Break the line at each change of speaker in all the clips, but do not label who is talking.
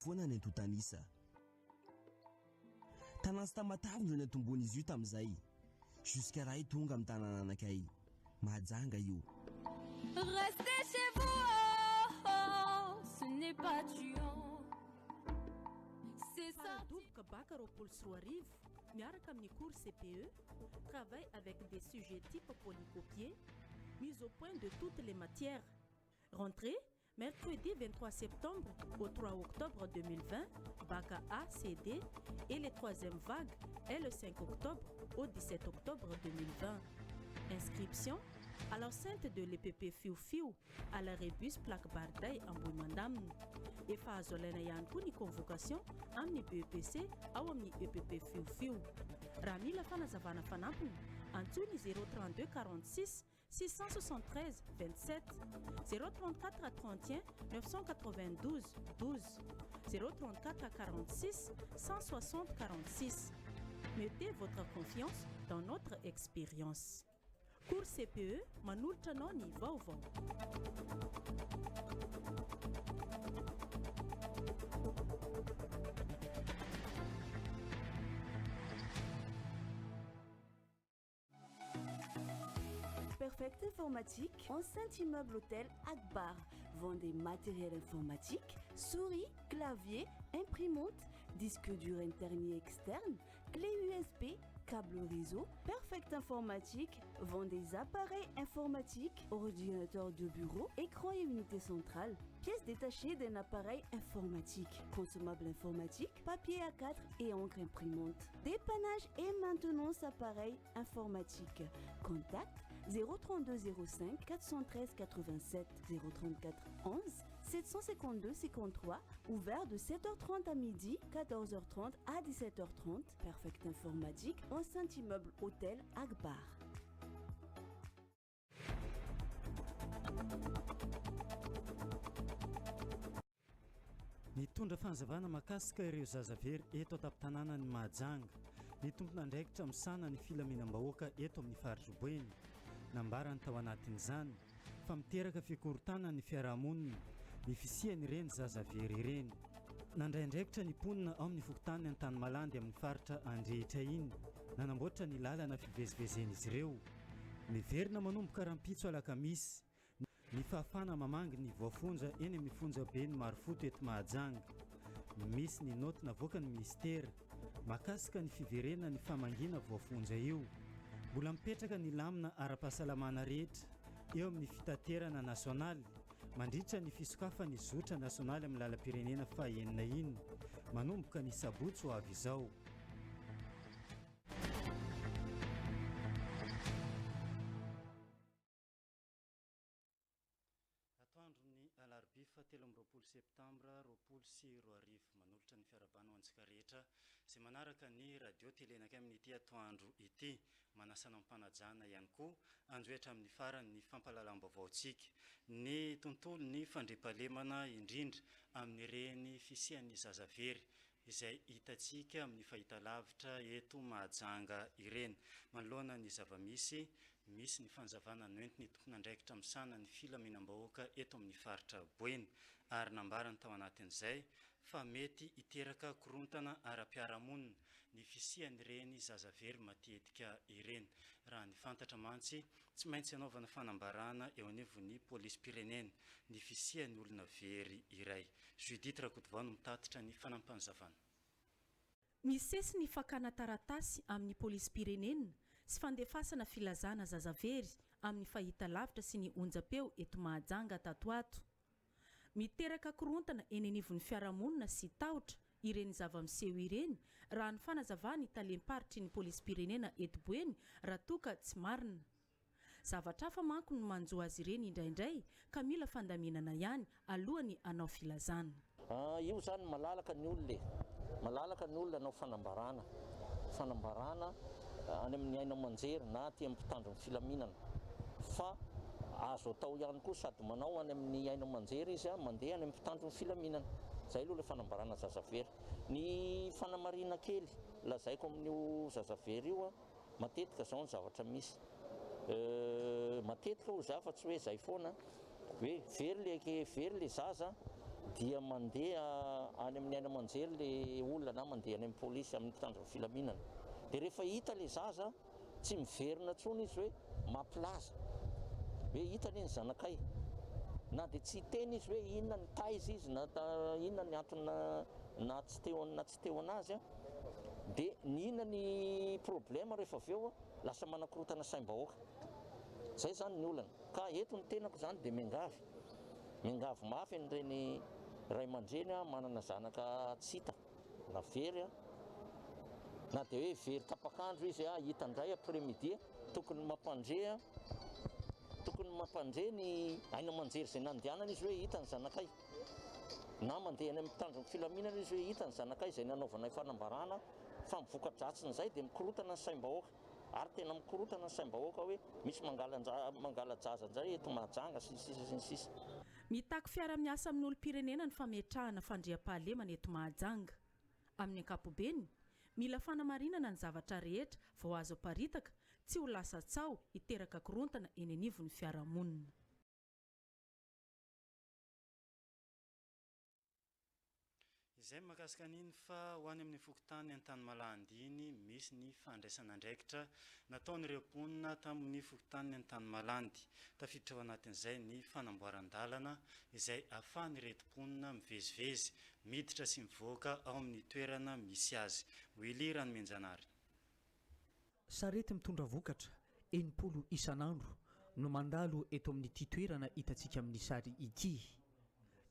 foana ny Antotanisa. Tanàna Tamatavy ny atombony izy io tamin'izay. Jusqu'à raha tonga amin'ny tanàna anakay. Mahajanga io.
Restez chez vous, ce n'est pas tuant. C'est ça.
Double bac roapolo sy roa arivo, miaraka amin'ny cours CPE, travaille avec des sujets type polycopiés, mise au point de toutes les matières. Rentrée mercredi 23 septembre au 3 octobre 2020, bac A, CD, et les troisième vague est le 5 octobre au 17 octobre 2020. Inscription à l'enceinte de l'EPP Fiu à la Rébus Plaque Barday en Boumandam. Et Fazolena Yankuni convocation amni BEPC au amni EPP Fiu. Rami la Fanazavana Fanapun, Antuni 032 46 673 27 034 à 31 992 12 034 à 46 160 46. Mettez votre confiance dans notre expérience. Cours CPE, Manulta Noni Vauvau.
Perfect Informatique, enceinte immeuble hôtel Akbar, vend des matériels informatiques, souris, clavier, imprimante, disque dur interne et externe, clé USB, câble réseau. Perfect Informatique vend des appareils informatiques, ordinateurs de bureau, écran et unité centrale, pièces détachées d'un appareil informatique, consommables informatiques, papier A4 et encre imprimante, dépannage et maintenance appareils informatiques. Contact 03205 413 87 034 11 752 53, ouvert de 7h30 à midi, 14h30 à 17h30. Perfect Informatique, enceinte immeuble hôtel Akbar.
Nitondra fanzavana makasika ireo zazavery eto an-tampon-tanàna ny Mahajanga. Ny tompona andraikitra misana ny filaminam-bahoaka eto amin'ny faritra Boeny. Nambarany tao anatin'izany fa miteraka fikorotana ny fiarahamonina, ny fisian'ireny zazavery ireny. Nandraindraikitra ny mponina ao amin'ny fokontany ny tany malandy amin'ny faritra Andrehitra iny, nanamboatra ny lalana fivezivezen'izy ireo. Miverina manomboka rahampitso alakamisy. Ny fahafana mamangy ny voafonja eny amin'ny fonja be ny Marofoto eto Mahajanga. Misy ny noty navoaka ny ministera makasika ny fiverena ny famangina voafonja io. Mbola mipetraka ny lamina ara-pahasalamana rehetra eo amin'ny fitaterana nasionaly mandritra ny fisokafan'ny zotra nasionaly amin'ny lalam-pirenena fahaenina iny manomboka ny sabotsy ho avy izao. Atoandro ny alarobia fahatelo amby roapolo septambra roapolo sy roa arivo manolotra ny fiarabana ho antsika rehetra izay manaraka ny radio telenaka amin'ity atoandro ity. Manasana ampanajana ihany koa anjoetra amin'ny farany ny fampahalalam-baovaontsika ny tontolo ny fandriampahalemana indrindra amin'ireny fisian'ny zazavery izay hitantsika amin'ny fahitalavitra eto Mahajanga ireny. Manoloana ny zavamisy misy ny fanjavana noentiny tompon'andraikitra misana ny filaminam-bahoaka eto amin'ny faritra Boeny ary nambarany tao anatin'izay fa mety hiteraka korontana ara-piarahamonina ny fisian'ireny zazavery matetika ireny. Raha ny fantatra mantsy tsy maintsy hanaovana fanambarana eo anivon'ny polisy-pirenena ny fisian'ny olona very iray. Judith Rakotovano mitatitra ny fanampanjavana.
Misesy ny fakana taratasy amin'ny polisy-pirenena sy fandefasana filazana zazavery amin'ny fahitalavitra sy ny onjapeo eto Mahajanga tatoato. Miteraka korontana eny anivon'ny fiarahamonina sy tahotra ireny zava-miseho ireny raha ny fanazavany talem-paritry ny polisy-pirenena eto Boeny raha toka tsy marina. Zavatra hafa manko no manjo azy ireny indraindray ka mila fandaminana ihany alohany anao filazana.
Io zany malalaka ny olona anao fanambarana any amin'ny aina aman-jery na aty amin'ny mpitandron'ny filaminana fa azo atao ihany koa sady manao any amin'ny aina aman-jery izy mandeha any amin'ny mpitandron'ny filaminana. Zay aloha le fanambarana zazavery. Ny fanamarina kely lazaiko amin'io zazavery io matetika zao ny zavatra misy. Matetika ho zafa tsy hoe zay foana hoe very le zaza dia mandeha any amin'ny aina manjery le olona na mandeha any amin'ny polisy amin'ny mpitandrony filaminana. Dia rehefa hita le zaza tsy miverina tsony izy hoe mampilaza hoe hitany ny zanakay, na dia tsy teny izy hoe inona ny taiza izy na inona ny antony na tsy teo anazy a, dia ny inona ny problema rehefa avy eo lasa manakorotana saim-bahoaka. Zay zany ny olana. Ka eto ny tenako zany dia miangavy mafy an'ireny ray aman-dreny manana zanaka tsy hita na very na dia hoe very tapakandro izy hita indray après-midi, tokony mampandre ny aina aman-jery izay nandehanana izy hoe hita ny zanakay, na mandeha any amin'ny mpitandron'ny filaminana izy hoe hita ny zanakay izay nanaovana fanambarana. Fa mivoka-dratsiny izay dia mikorotana ny saim-bahoaka, ary tena mikorotana ny saim-bahoaka hoe misy mangala jaza indray eto Mahajanga sisa.
Mitaky fiara-miasa amin'ny olom-pirenena ny fametrahana fandriam-pahalemana eto Mahajanga. Amin'ny ankapobeny, mila fanamarinana ny zavatra rehetra vao azo aparitaka, tsy ho lasa tsao hiteraka korontana eny anivon'ny fiarahamonina.
Izay mahakasika an'iny fa ho any amin'ny fokontany an-tany Malandiny misy ny fandraisan'andraikitra nataon'ireo mponina tamin'ny fokontany an-tany Malandy. Tafiditra ao anatin'izay ny fanamboaran-dalana izay ahafahan'ireto mponina mivezivezy, miditra sy mivoaka ao amin'ny toerana misy azy. Wily Ranomenjanary.
Sarety mitondra vokatra 80 isan'andro no mandalo eto amin'ity toerana hitantsika amin'ny sary ity.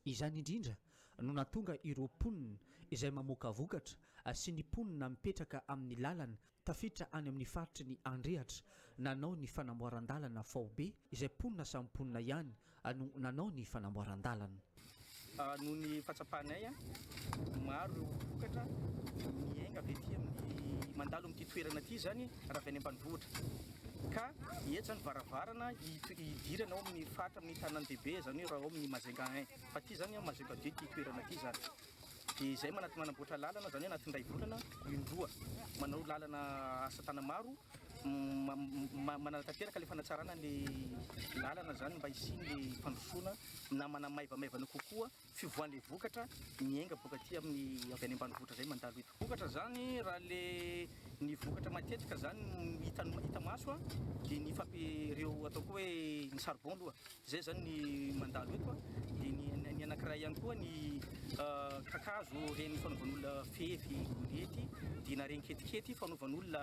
Izany indrindra no natonga ireo mponina izay mamoaka vokatra sy ny mponina mipetraka amin'ny lalana tafiditra any amin'ny faritry ny Andrehatra nanao ny fanamboaran-dalana faobe izay mponina samy mponina ihany nanao ny fanamboaran-dalana.
Noho ny fatsapanay maro vokatra miainga avy ety amin'ny mandalo amin'ity toerana ity zany raha avy any ambanivohitra. Ka eto zany varavarana idirana ao amin'ny faritra amin'ny tanàn-dehibe zany hoe raha ao amin'ny Mazenga 1 fa ity zany Mazenga 2 ity toerana ity zany. Dia izay manamboatra lalana zany hoe anaty indray volana indroa manao lalana asa tana maro mananatanteraka le fanatsarana le lalana zany mba hisiny le fandrosoana na manamaivamaivana kokoa fivoan'le vokatra miainga boka aty amin'ny avy any ambanivohitra zay mandalo eto. Vokatra zany raha le ny vokatra matetika zany hita maso dia ny ireo ataoko hoe ny charbon aloha zay zany ny mandalo eto. Dia ny anankiray ihany koa ny kakazo reny fanaovan'olona fefy golety, dia na reny ketikety fanaovan'olona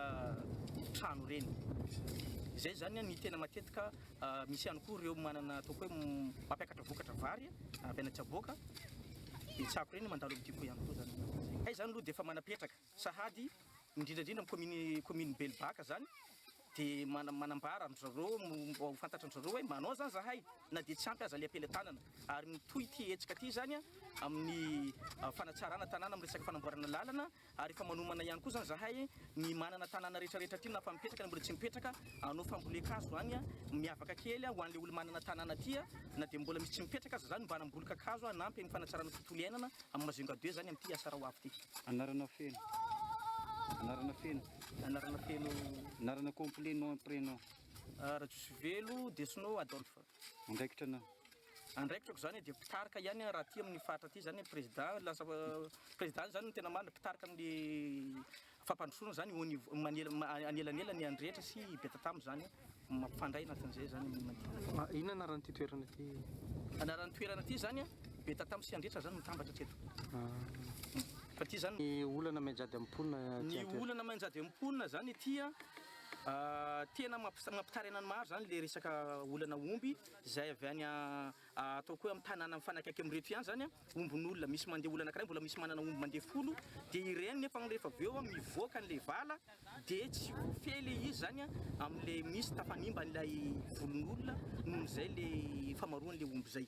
trano reny. Zay zany ny tena matetika. Misy ihany koa ireo manana ataoko hoe mampiakatra vokatra vary avy any Tsaboka, dia tsako reny mandalo amin'ity koa ihany koa zany. Hay zany aloha dia efa manapetraka sahady indrindrandrindra amin'ny commune Belbaka zany, dia manambara amin'izareo ho fantatran'izareo hoe manao zany zahay na dia tsy ampy aza le ampelantanana, ary mitohy ity hetsika ity zany amin'ny fanatsarana tanàna amin'ny resaka fanamboarana lalana, ary efa manomana ihany koa zany zahay ny manana tanàna rehetrarehetra ty na fa mipetraka na mbola tsy mipetraka anao fambolekazo any miavaka kely ho an'le olo manana tanàna ty na dia mbola misy tsy mipetraka aza zany mba hanambolika kazo na ampy ny fanatsarana tontolo iainana amin'ny Mazenga 2 zany amin'ity Asaraoavy ty.
Anarana feno. Anarana complet nom prénom.
Rajosivelo Desno Adolphe. Andraikitrako zany dia mpitarika ihany raha ty amin'ny faritra ty zany président lasa président zany no tena marina mpitarika amin'ny fampandrosoana zany anelanela ny andrehetra sy betatamo zany mampifandray anatin'izay zany.
Inona anaran'ity toerana ty?
Anaran'ny toerana ty zany betatamo sy andrehetra zany mitambatra treto. Fa ty zany
ny olana manjady amponina.
Ny olana manjady amponina zany ty tena mampitary anany maro zany le resaka olana omby zay avy any ataoko hoe amin'ny tanàna mifanakaiky amin'reto ihany zany ombin'olona misy mandeha olana anankiray mbola misy manana omby mandeha folo, dia ireny nefa rehefa avy eo mivoaka an'le vala dia tsy fely izy zany amin'le misy tafanimba an'ilay volon'olona noho izay le famaroan'le omby zay.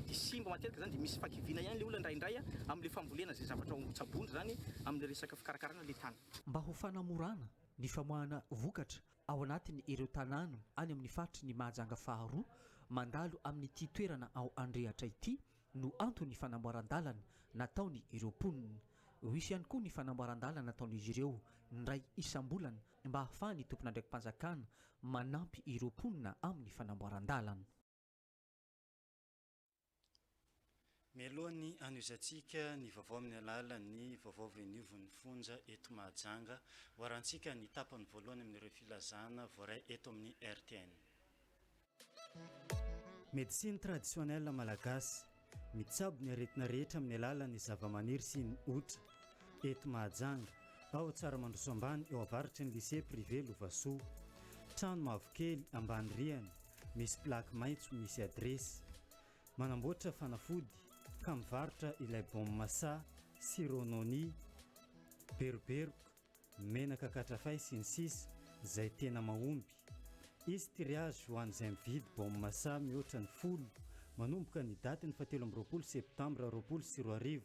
Dia simba matetika zany dia misy fakiviana ihany le olona indraindray amin'le fambolena zay zavatra tsabony zany amin'le resaka fikarakarana le tany.
Mba ho fanamorana ny famoahana vokatra ao anatiny ireo tanàna any amin'ny faritry ny Mahajanga faharoa mandalo amin'ity toerana ao Andrehatra ity no antony fanamboaran-dalana nataony ireo mponina. Misy ihany koa ny fanamboaran-dalana nataon'izy ireo ndray isam-bolana mba ahafahany tompona ndraikim-panjakana manampy ireo mponina amin'ny fanamboaran-dalana.
mialohany anoizantsika ny vaovao amin'ny alalan'ny vaovao venivon'ny fonja eto Mahajanga hoarantsika ny tapany voalohany amin'ireo filazana voaray eto amin'ny RTN.
Médecine traditionnelle malagasy mitsabo ny aretina rehetra amin'ny alalan'ny zavamaniry sy ny otra eto Mahajanga ao tsara mandroso ambany eo avaritry ny lycée privé Lovasoa, trano mavokely ambany rihana misy plaque maitso misy adresy, manamboatra fanafody ka mivarotra ilay bombe masa, sirononi, beroberoko, menaka katrafay sy ny sisa izay tena mahomby. Izy tirage ho an'izay mividy bombe masa mihoatra ny 10 manomboka ny daty ny 17 septambra 2024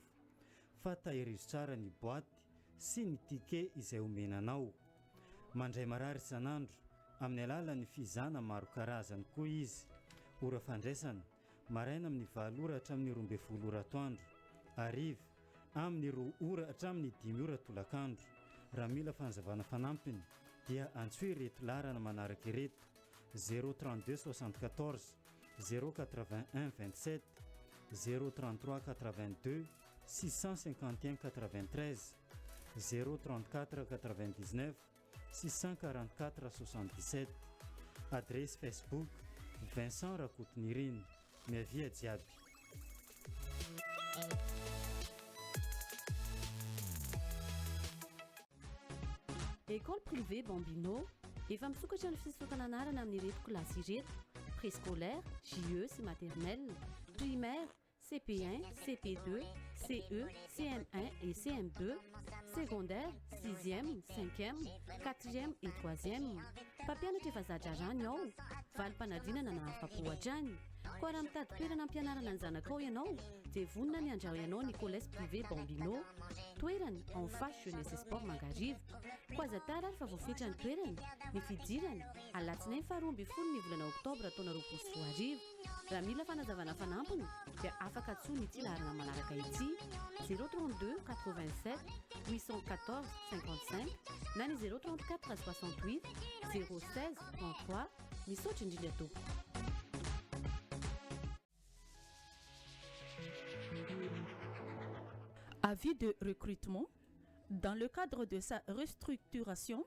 fa tahirizo tsara ny boaty sy ny ticket izay omenanao. Mandray marary isan'andro amin'ny alalan'ny fizana maro karazany koa izy. Ora fandraisana maraina amin'ny 9 ora hatramin'ny 12 ora atoandro, hariva amin'ny 2 ora hatramin'ny 5 ora tolakandro. Raha mila fanazavana fanampiny dia antsoy ireto larana manaraka ireto: 032 74 081 27 033 82 651 93 034 99 644 77. Adresse Facebook Vincent Rakotonirine. Miavia jiaby.
École privée Bambino efa misokatra ny fisokana anarana amin'ny ireto kilasy ireto: préscolaire, JE sy maternelle, primaire, CP1, CP2, CE, CM1 et CM2, secondaire, 6e, 5e, 4e et 3e. Mpampianatra efa zatra rany ao, valim-panadinana na afa-po hatrany. Koa raha mitady toerana ampianarana ny zanakao ianao dia vonona ny andrao ianao ny collège privé Bambino, toerany en face jeunesse sport Mangarivo. Koaza tara ary fa voafetra ny toerany. Ny fidirany alatsinainy 12 ny volana oktobra taona 2024. Raha mila fanazavana fanampiny dia afaka atsoina ity laharana manaraka ity: 032 87 814 55 na ny 034 68 016 33. Misaotra indrindra tompoko.
Avis de recrutement. Dans le cadre de sa restructuration,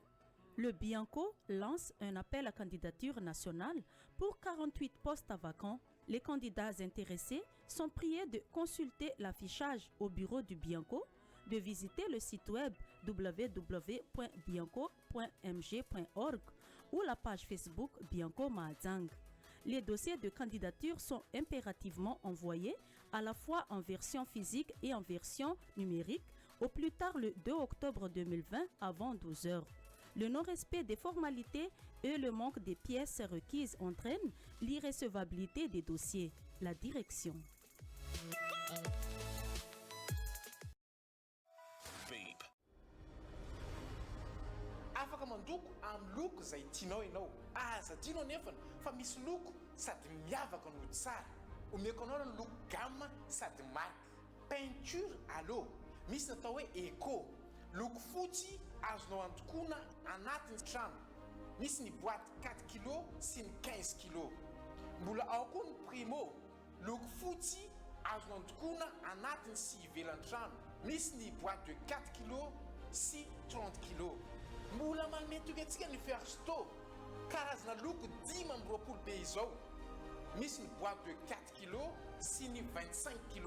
le Bianco lance un appel à candidature nationale pour 48 postes vacants. Les candidats intéressés sont priés de consulter l'affichage au bureau du Bianco, de visiter le site web www.bianco.mg.org ou la page Facebook Bianco Mahajanga. Les dossiers de candidature sont impérativement envoyés à la fois en version physique et en version numérique au plus tard le 2 octobre 2020 avant 12 heures. Le non-respect des formalités et le manque des pièces requises entraînent l'irrecevabilité des dossiers. La direction.
Afaka mandoko amin'ny loko izay tianao ianao. Aza tianao nefany fa misy loko sady miavaka no tsara. Omeko anao ny loko gamme sady marque. Peinture à l'eau. Misy natao hoe éco. Loko fotsy azonao andokoana anatin'ny trano. Misy ny boîte 4 kg sy ny 15 kg. Mbola ao koa ny primo. Loko fotsy azonao andokoana anatin'ny sy ivelan'ny trano. Misy ny boîte de 4 kg sy 30 kg. Mbola manmety antsika ny Fersto. Karazana loko 10 be izao. Misy ny boîte de 4 kg sy ny 25 kg.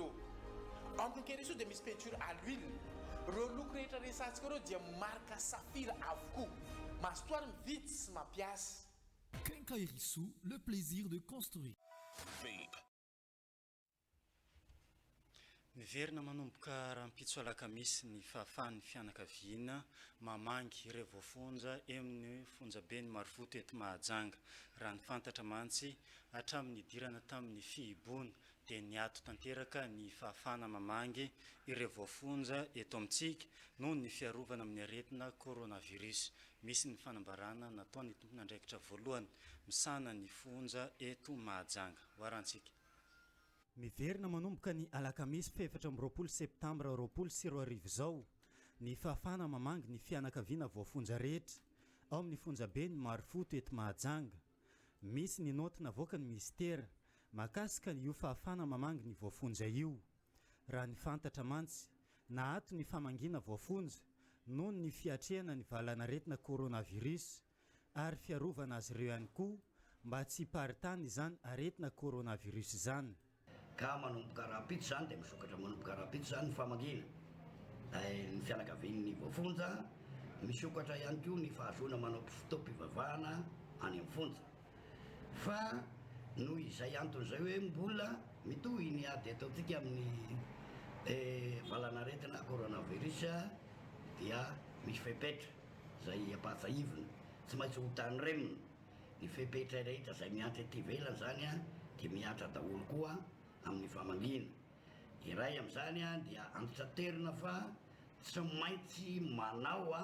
Ampinkeriso dia misy peinture à l'huile. Reo loko rehetra resantsika reo dia marka safira avokoa. Mastoary mividy sy mampiasa.
Quincaillerie, le plaisir de construire.
Miverina manomboka rahampitso alakamisy ny fahafahan'ny fianakaviana mamangy ireo voafonja amin'ny fonjabeny Marovoto eto Mahajanga. Raha ny fantatra mantsy hatramin'ny idirana tamin'ny fihiboana dia niato tanteraka ny fahafahana mamangy ireo voafonja eto amintsika noho ny fiarovana amin'ny aretina coronavirus. Misy ny fanambarana nataony tompon'andraikitra voalohany misana ny fonja eto Mahajanga. Hoarantsika.
Miverina manomboka ny alakamisy 17 septambra 2024 izao ny fahafahana mamangy ny fianakaviana voafonja rehetra ao amin'ny fonjabeny Marofoto eto Mahajanga. Misy ny note navoaka ny ministera mahakasika io fahafahana mamangy ny voafonja io. raha ny fantatra mantsy na ato ny famangina voafonja noho ny fiatrehana ny valanaretina coronavirus ary fiarovana azy ireo ihany koa mba tsy hiparitany izany aretina coronavirus izany.
Ka manomboka rapito zany dia misokatra manomboka rapito zany ny famangina ny fianakavian'ny voafonja, misokatra ihany koa ny fahazoana manao fotoam-pivavahana any amin'ny fonja. Fa noho izay anton'izay hoe mbola mitohy ny ady ataontsika amin'ny valanaretina coronavirus dia misy fepetra zay ampahatsahivina tsy maintsy ho tany remina. Ny fepetra rehetra zay miantra ety ivelany zany dia miantra daholo koa amin'ny famangina. Iray amin'izany dia antotraterina fa tsy maintsy manao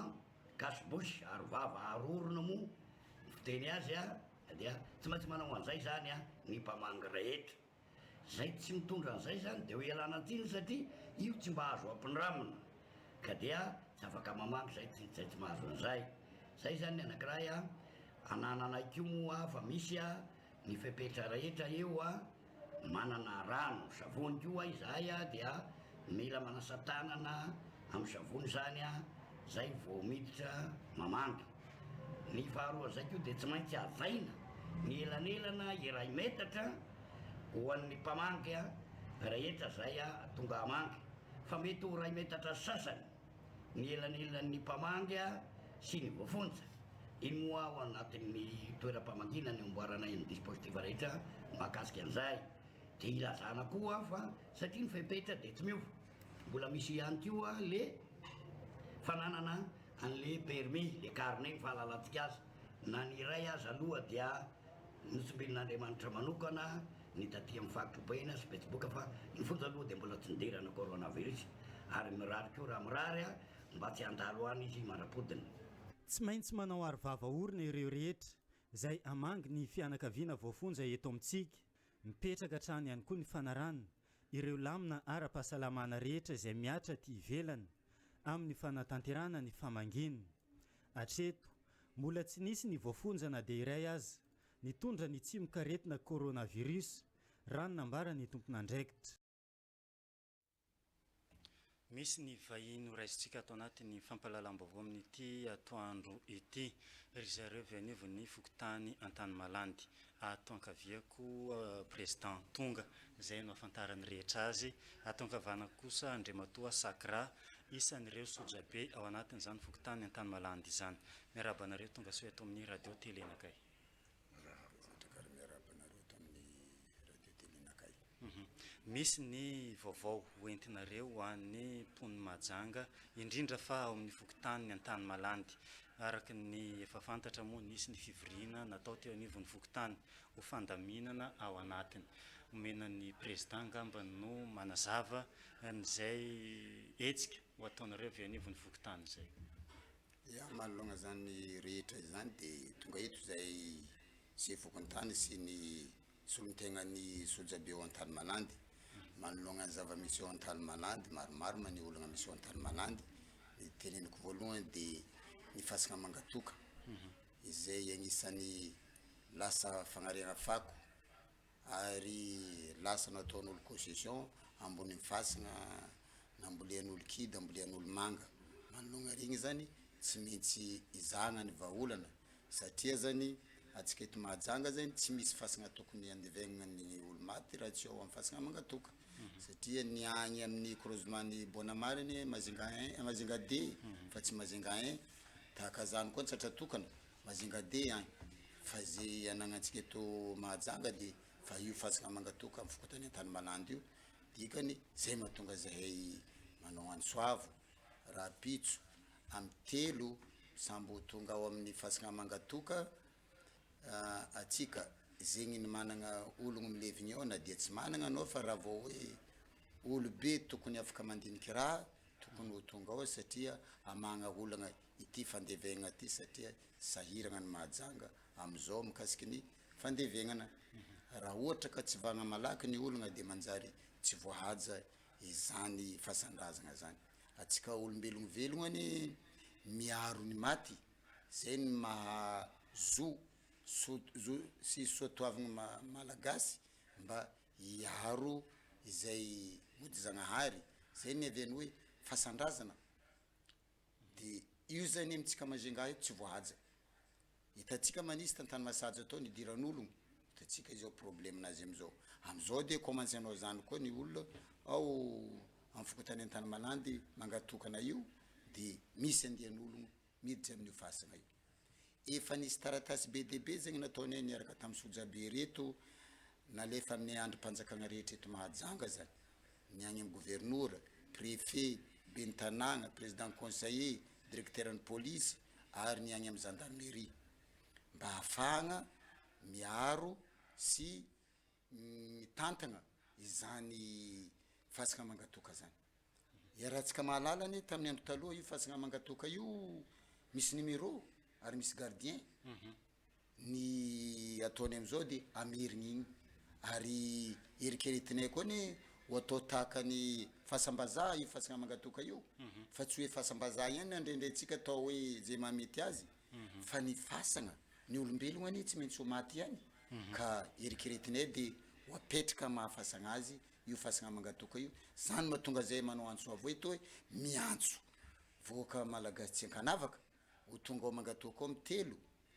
gasibosy ary vava arorona moa fiteny azy dia tsy maintsy manao an'izay zany ny mpamangy rehetra. Zay tsy mitondra an'izay zany dia ho ialana tsiny satria io tsy mba azo ampindramina ka dia tsy afaka mamangy zay tsy mahazo an'izay. Zay zany ny anankiray anananay koa moa fa misy ny fepetra rehetra eo manana rano savony koa izahay dia mila manasa tanana amin'ny savony zany zay vao miditra mamangy. Ny faharoa zay koa dia tsy maintsy azaina ny elanelana iray metatra ho an'ny mpamangy rehetra zay tonga hamangy, fa mety ho ray metatra sasany ny elanelan'ny mpamangy sy ny voafonja. Iny moa ao anatin'ny toeram-pamangina ny omboarana ny dispositif rehetra mahakasika an'izay. Dia ilazana koa fa satria ny fepetra dia tsy miova, mbola misy ihany koa le fananana an'le permis le carnet fahalalantsika azy. Na ny iray azy aloha dia notsombin'Andriamanitra manokana ny taty amin'ny fahatrobena sy facebook fa ny fonja aloha dia mbola tsy niderana coronavirus ary mirary koa raha mirary mba tsy handalo any izy mandrapodina.
Tsy maintsy manao ary vava-orona ireo rehetra izay hamangy ny fianakaviana voafonja eto amintsika. Mipetraka hatrany ihany koa ny fanarana ireo lamina ara-pahasalamana rehetra izay miatra ty ivelany amin'ny fanatanterana ny famangina. Hatreto mbola tsy nisy ny voafonja na dia iray aza nitondra ny tsimokaretina coronavirus raha ny nambara ny tompon'andraikitra.
Misy ny vahiny ho raisintsika ato anatin'ny fampahalalam-baovao amin'ity atoandro ity. Ry zareo avy anivon'ny fokontany an-tany malandy ato ankaviako président tonga izay no afantarany rehetra azy. Ato ankavana kosa Andriamatoa Sakra isan'ireo sojabe ao anatin'izany fokontany an-tany malandy izany. Miarabanareo tonga soa ato amin'ny radio télé nakay. Misy ny vaovao hoentinareo ho an'ny mponina Mahajanga indrindra fa ao amin'ny fokontany an-tany malandy. Araka ny efa fantatra moa nisy ny fivoriana natao teo anivon'ny fokontany ho fandaminana ao anatiny. Omenan'ny président ngamba no manazava n'izay hetsika ho ataonareo avy anivon'ny fokontany izay.
Ya manoloana zany rehetra izany dia tonga eto zay fokontany sy ny solontenan'ny sojabe ao an-tany malandy. Manoloana zava-misy ao an-tany malandy maromaro many olana misy ao an-tany malandy. Ny teneniko voalohany dia ny fasika mangatoka izay agnisan'ny lasa fagnariana fako ary lasa nataon'olo concession ambony fasina nambolean'olo kida ambolean'olo manga. Manoloana regny zany tsy maintsy izahana ny vahaolana satria zany atsika eto Mahajanga zany tsy misy fasina tokony andevegnana ny olo maty raha tsy ao amin'ny fasina mangatoka satria ny agny amin'ny croisement ny Bonamariny Mazinga D fa tsy Mazinga 1 tahaka zany koa tsatra tokana Mazinga D agny fa zay anagnantsika eto Mahajanga dia fa io fasina mangatoka amin'ny fokotany an-tany malandy io dikany zay mahatonga zahay manao ansoavo rapitso amin'ny telo sambo tonga ao amin'ny fasina mangatoka atsika zegny ny manana ologno milevigny ao na dia tsy manana anao fa raha vao hoe olo be tokony afaka mandiniky raha tokony ho tonga ao satria amagna olana ity fandevegna ty satria sahirana ny Mahajanga amizao mikasiky ny fandevegnana. Raha ohatra ka tsy vagna malaky ny olana dia manjary tsy voahaja izany fasandrazana zany. Atsika olombelogno velogny miaro ny maty zay ny mahazo sy soatoavagna malagasy mba hiaro izay mody zagnahary zay ny aveny hoe fasandrazana de io zany amitsika mazengah io tsy voahaja hitatsika manisy tantany masazy atao ny diran'ologno hitatsika izao problémenazy amizao de commencé anao zany koa ny olona ao amin'ny fokotany an-tany malandy mangatokana io de misy andian'ologno miditra amin'io fasagna io efa nisy taratasy be dehibe zegny nataony niaraka tamin'ny sojabe reto nalefa amin'ny androm-panjakana rehetra eto Mahajanga zany ny agny amin'ny gouverneur préfet ben'ny tanàgna président conseiller directeur ny police ary ny agny amin'ny gendarmerie mba hafahagna miaro sy mitantagna izany fasagna mangatoka zany iarahantsika mahalalany tamin'ny andro taloha io fasagna mangatoka io misy numéro ary misy gardien ny ataony amizao de amirigny igny ary erikeretinay koa ny ho atao tahakany fasambaza io fasagna mangatoka io fa tsy hoe fasambaza ihany andrendrayntsika atao hoe zay mahamety azy fa ny fasagna ny olombelogno any tsy maintsy ho maty ihany ka erikeretinay de ho apetraka mahafasagna azy io fasagna mangatoka io zany mahatonga zay manao antso avo eto hoe miantso voaka malagasy tsy ankanavaka ho tonga ao mangatoka ao amin'ny telo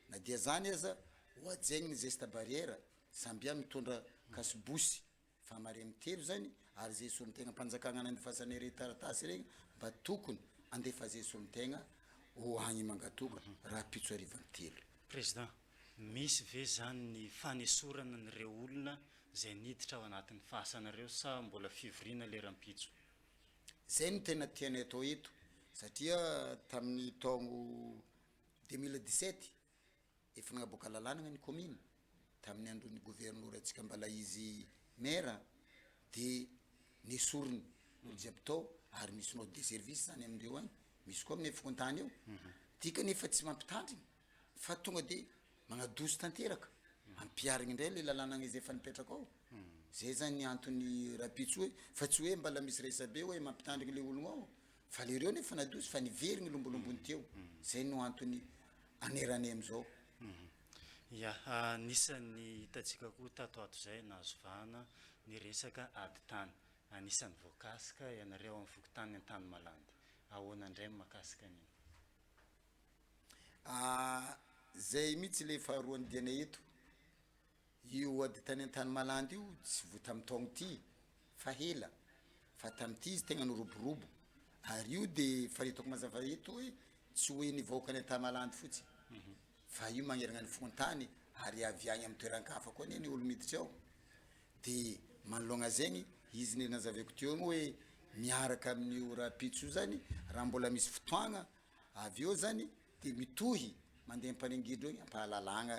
na dia zany aza ho ajaigny ny geste barrière samby mitondra kasibosy fa mare amin'ny telo zany ary zay solontegna mpanjakagna nandefasany retaratasy regny mba tokony andefa zay solontegna ho agny mangatoka raha pitso ariva amin'ny telo.
Président, misy ve zany ny fanesorana nyreo olona zay niditra ao anatin'ny fasanareo sa mbola fivorina leram-pitso?
Zay no tena tianay atao eto satria tamin'ny taogno 2017 efa nagnaboaka lalàna ny commune tamin'ny andron'ny gouverneur atsika mbala izy maire de nesoriny olo jiaby tao ary misy note de service zany amindreo agny misy koa amin'ny fokontany eo tika nefa tsy mampitandriny fa tonga de magnadoso tanteraka ampiarigny indray le lalàna izy efa nipetraka ao zay zany antony rapitso hoe fa tsy hoe mbala misy resabe hoe mampitandrigny le ologno ao fa le reo nefa nadoso fa niverigny lombolombony teo zay no antony aneranay amizao.
Ya anisan'ny hitatsika koa tato ato zay nazovana ny resaka ady tany anisan'ny voakasika ianareo amin'ny fokotany an-tany malandy ahoana indray makasika an'iny?
Zay mihitsy le faharoany dianay eto io ady tany an-tany malandy io tsy vo tamin'ny taogno ty fa hela fa tamin'ity izy tegna noroborobo ary io de faritako mazava eto hoe tsy hoe nivoaka ny an-tany malandy fotsiny fa io magneragna ny fokontany ary avy agny amin'ny toeran-kafa koa ny olo miditra ao de manologna zegny izy ny nazaveko teo hoe miaraka amin'io rapitso io zany raha mbola misy fotoagna avy eo zany de mitohy mandeha ampanengidro igny ampahalalagna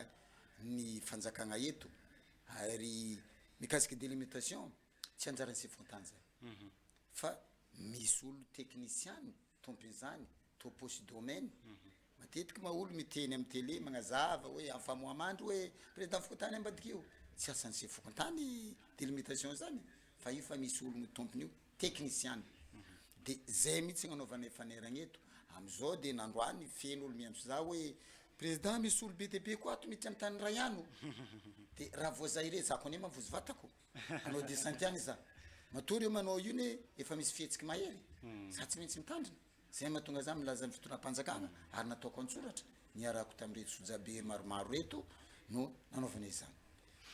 ny fanjakagna eto ary mikasiky délimitation tsy anjara ny fokontany zany fa misy olo technicien tompony zany toposy domaine matetiky maolo miteny amin'ny télé magnazava hoe afamoamandro hoe président fokontany ambadiky io tsy asan'ny se fokontany délimitation zany fa io fa misy ologno tompony io technicien de zay mihitsy gnanaovanay faneragna eto amizao de nandroany feno olo miantso za hoe président misy olo be dehibe koa ato miditra amin'ny tany ray ano de raha voazay re zako ane mavozy vatako anao de santiagny za matory eo manao io ne efa misy fihetsiky mahery za tsy maintsy mitandrina zay mahatonga za milaza ny fitondram-panjakana ary nataoko antsoratra niarako tamin'reto sojabe maromaro reto no nanaovanay zany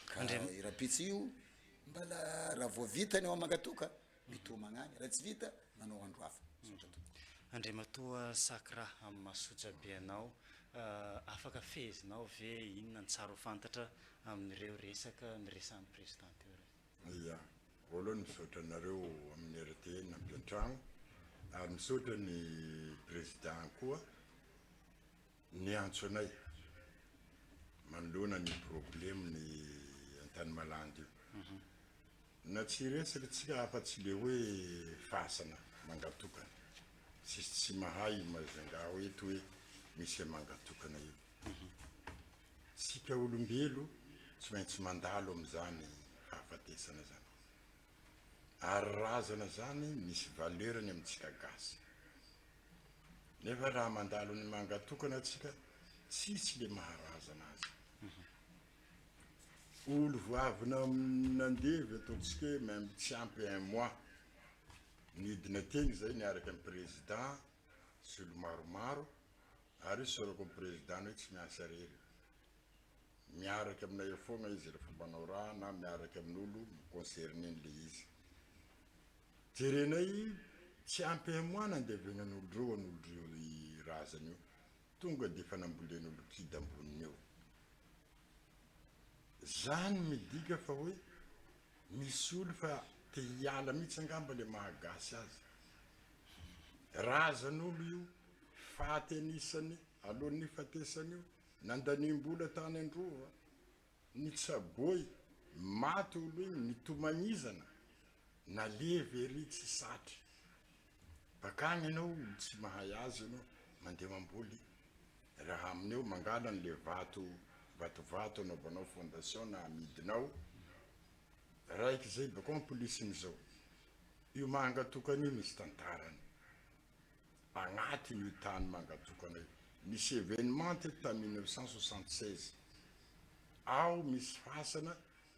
ka irapitsy io mbala raha vo vitany ao mangatoka mito magnany raha tsy vita manao andro hafa
Andriamatoa Sakra amin'ny mahasojabe anao afaka fezinao ve inona ny tsara ho fantatra amin'ireo resaka niresan'ny président teo?
Ia, voalohany misaotra anareo amin'ny RTN nampiantragno ary misaotra ny président koa niantso anay manoloana ny problème ny an-tany malandy io na tsy resaka tsika afa-tsy le hoe fasana mangatokana tsy mahay mazanga eto hoe misy mangatokana io sika olombelo tsy maintsy mandalo am'izany fahafatesana zany ary razana zany misy valerany amintsika gasy nefa raha mandalo ny mangatokana atsika tsisy le maharazana azy olo voavina nandevy ataontsika hoe même tsy ampy un mois nidina teny zay niaraka amin'ny président sy olo maromaro ary sorako amin'ny président hoe tsy miasa rery miaraka aminay foagna izy rehefa manao raha na miaraka amin'olo concerné n'le izy jerenay tsy ampy amoana andevenan'olo reo an'olo reo i razana io tonga de efa nambolen'olo kidy amboniny eo zany midika fa hoe misy olo fa te hiala mihitsy angamba le mahagasy azy razan'olo io fatenisany alohan'ny fatesany io nandanimbola tany androva ny tsaboy maty olo iny nitomanizana nalevy ery tsy satry bakagny ianao tsy mahay azy ianao mandeha mamboly raha amin'eo mangala n'le vatovato anaovanao fondation na amidinao raiky zay bakao ampolisin'izao io mangatokana io misy tantarany agnatin'io tany mangatokana io misy événement teto ta 1976 ao misy fasana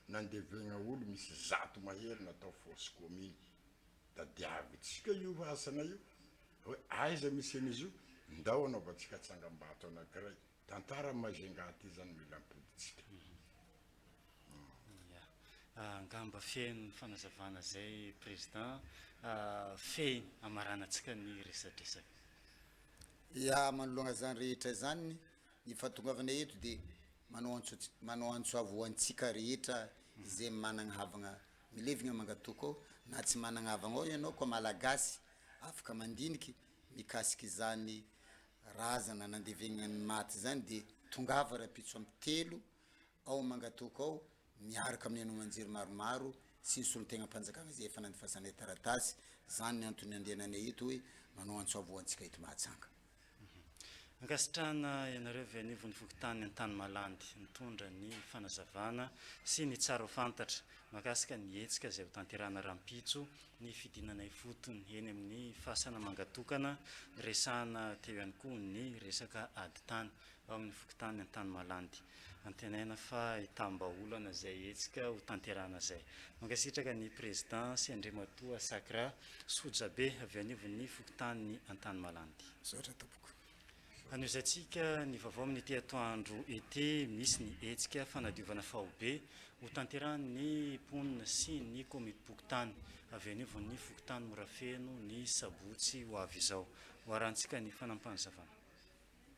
nandevegna olo misy zato mahery natao fosse commune da diavitsika io fasana io hoe aiza misy an'izy io ndao anaovantsika tsangam-bato anankiray tantara mazengaty zany mila ampoditsika
angamba feno fanazavana zay président feny amaranantsika ny resadresaka
ya manoloagna zany rehetra zany ny fahatongavana eto de manao antsoavoantsika rehetra izay managna havagna milevigna mangatoko na tsy managna havagna ao ianao koa malagasy afaka mandiniky mikasiky zany razana nandevegna ny maty zany de tongava rapitso amby telo ao mangatoko ao miaraka amin'ny anao manjery maromaro sy ny solotegna mpanjakana zay efa nandifasanay taratasy zany ny antony andehananay eto hoe manao antsoavoantsika eto Mahajanga
ankasitrahana ianareo avy anivo ny fokotany an-tany malandy mitondra ny fanazavana sy ny tsara fantatra makasika ny hetsika zay ho tanterahana rampitso ny fidinanay fotony eny amin'ny fasana mangatokana resahana teo ihany koa ny resaka ady tany ao amin'ny fokotany an-tany malandy antenaina fa hitambaolana zay hetsika ho tanterahana zay mankasitraka ny président sy Andriamatoa Sakra Sojabe avy anivon'ny fokotany ny an-tany malandy aniozatsika ny vaovao amin'ny ity atoandro ety misy ny hetsika fanadiovana fahobe ho tanterahany ponina sy ny komity pokotany avy anivon'ny fokotany Morafeno ny sabotsy ho avy izao hoarantsika ny fanampanazavana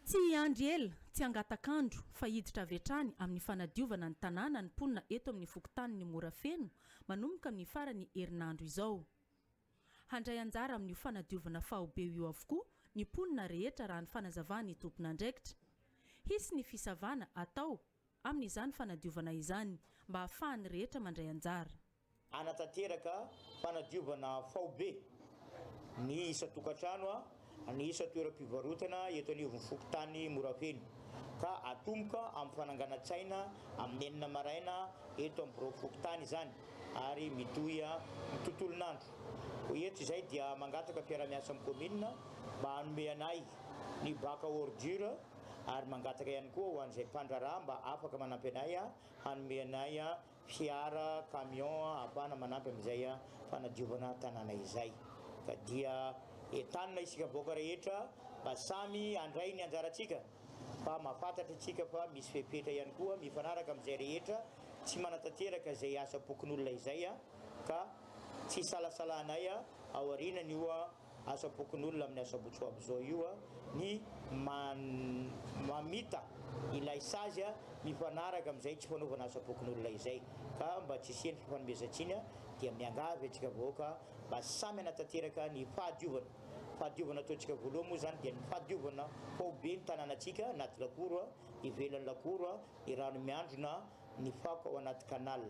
tsy andry ela tsy angatakandro fa hiditra avy hatrany amin'ny fanadiovana ny tanàna ny ponina eto amin'ny fokotany ny Morafeno manomboka amin'ny farany herinandro izao handray anjara amin'ny fanadiovana fahobe io avokoa ny ponina rehetra raha ny fanazavana tompona andraikitra hisy ny fisavana atao amin'izany fanadiovana izany mba ahafahany rehetra mandray anjara
anatanteraka fanadiovana fahobe ny isa tokantrano ny isa toeram-pivarotana eto anivon'ny fokotany Morafeno ka atomboka amin'ny fananganan-tsaina amin'ny enina maraina eto amin'ny fokotany izany ary mitoya ny tontolon'andro eto izay dia mangataka mpiara-miasa amin'ny commune mba hanome anay ny baka ordure ary mangataka ihany koa ho an'izay mpandraraha mba afaka manampy anay hanome anay fiara camion ahafahana manampy amin'izay fanadiovana tanàna izay ka dia entanina isika vaoaka rehetra mba samy andray ny anjaratsika fa mahafantatra atsika fa misy fepetra ihany koa mifanaraka amin'izay rehetra tsy manatanteraka izay asa pokon'olona izay ka tsy salasalanay ao arinany io asa pokon'olona amin'ny asabotsy ho avy zao io ny mamita ilay sazy mifanaraka amin'izay tsy fanaovana asa pokon'olona izay ka mba tsy isiany fifanomezantsiny dia miangavy atsika vaoaka mba samy anatanteraka ny fahadiovana ataontsika voaloha moa zany dia ny fahadiovana fahobe ny tanànatsika anaty lakoro ivelan'ny lakoro ny rano miandrona ny fako ao anaty canal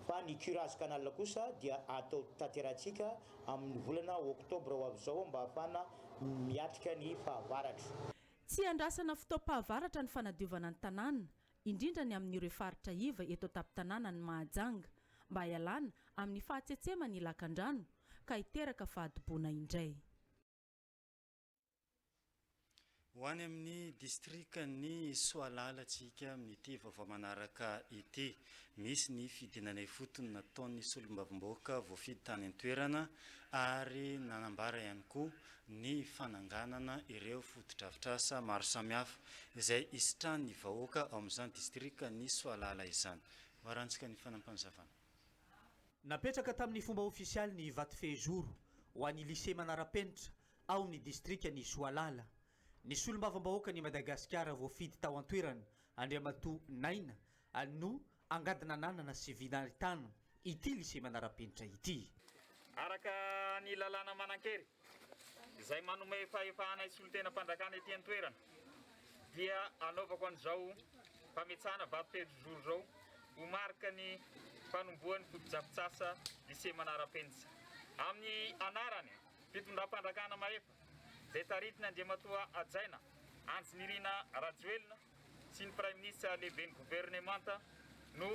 fa ny curage canal kosa dia atao tanterahantsika amin'ny volana oktobra ho avy zao mba ahafana miatrika ny fahavaratra
tsy andrasana fotoam-pahavaratra ny fanadiovana ny tanàna indrindra ny amin'ireo faritra iva eto tapin-tanàna ny Mahajanga mba hialana amin'ny fahatsetsemany lakan-drano ka hiteraka fahadiboana indray
ho any amin'ny distrika ny Soalalatsika amin'ity vaovao manaraka ity. Misy ny fidinanay fotony nataon'ny solombavamboaka voafidy tany an-toerana ary nanambara ihany koa ny fananganana ireo fotodrafitrasa maro samihafa izay isitrany vahoaka ao amin'izany distrika ny Soalala izany. Marantsika ny fanampanizavana.
Napetraka tamin'ny fomba ofisialy ny vato fehizoro ho an'ny lycée manara-penitra ao ny distrika ny Soalala. Ny solombavambahoaka ny Madagasikara voafidy tao an-toerana Andriamatoa Naina no angadina nanana sy vidaritana ity lycée manara-penitra ity.
Araka ny lalàna manan-kery izay manome fahefahanay solotena mpandrakana ety an-toerana dia anaovako an'izao fametsana vato fehizoro zao ho marika ny fanomboan'ny fotodrafitrasa lycée manara-penitra amin'ny anarany fitondram-pandrakana mahefa zay taritina Andriamatoa Ajaina Anjinirina Rajoelina sy ny prime ministre lehiben'ny gouvernemanta no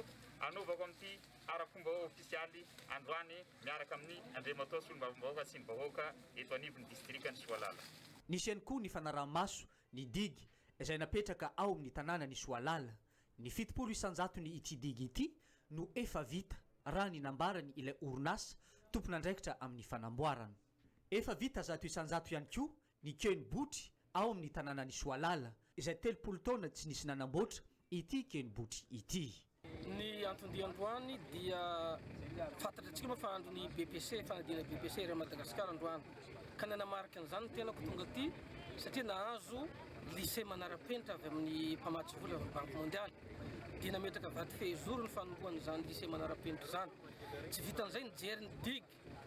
anaovako amin'ity ara-fomba ofisialy androany miaraka amin'ny Andriamatoa solombavambahoaka sy ny vahoaka eto anivon'ny distrika ny Soalala.
Nisy ihany koa ny fanaraha-maso ny digy izay napetraka ao amin'ny tanàna ny Soalala. Ny 700 ny ity digy ity no efa vita raha ny nambarany ilay orinasa tompon'andraikitra amin'ny fanamboarana. Efa vita 100 ihany koa ny keny botry ao amin'ny tanàna ny Soalala izay 30 taona tsy nisy nanamboatra ity keny botry ity.
Ny antony androany dia fantatritsika moa fa andro ny BPC fanadina BPC ra Madagasikara androany ka nanamarika an'izany ny tenako tonga aty satria nahazo lycée manara-penitra avy amin'ny mpamatsy vola avy banque mondiale dia nametraka vato fehizoro ny fanomboan'izany lycée manara-penitra zany. Tsy vitan'izay nijery ny digy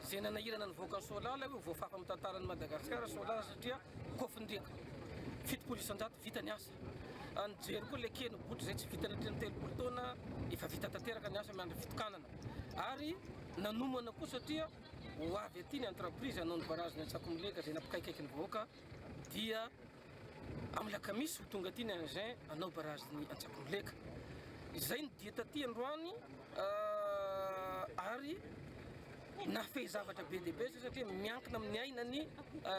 zay nanahirana ny voaka Soalala hoe voafafa amin'ny tantaran'ny Madagasikara Soalala satria kofindreka 700 vita ny asa. Nijery koa le keny botry zay tsy vita natrany 30 taona efa vita tanteraka ny asa miandry fitokanana ary nanomana koa satria ho avy aty ny entreprise hanao ny barrage ny Antsakomileka zay nampikaikaiky ny vahoaka dia amin'ny lakamisy ho tonga aty ny engin hanao barrage ny Antsakomileka. Izay ny dia taty androany ary nafehy zavatra be dia be satria miankina amin'ny ainany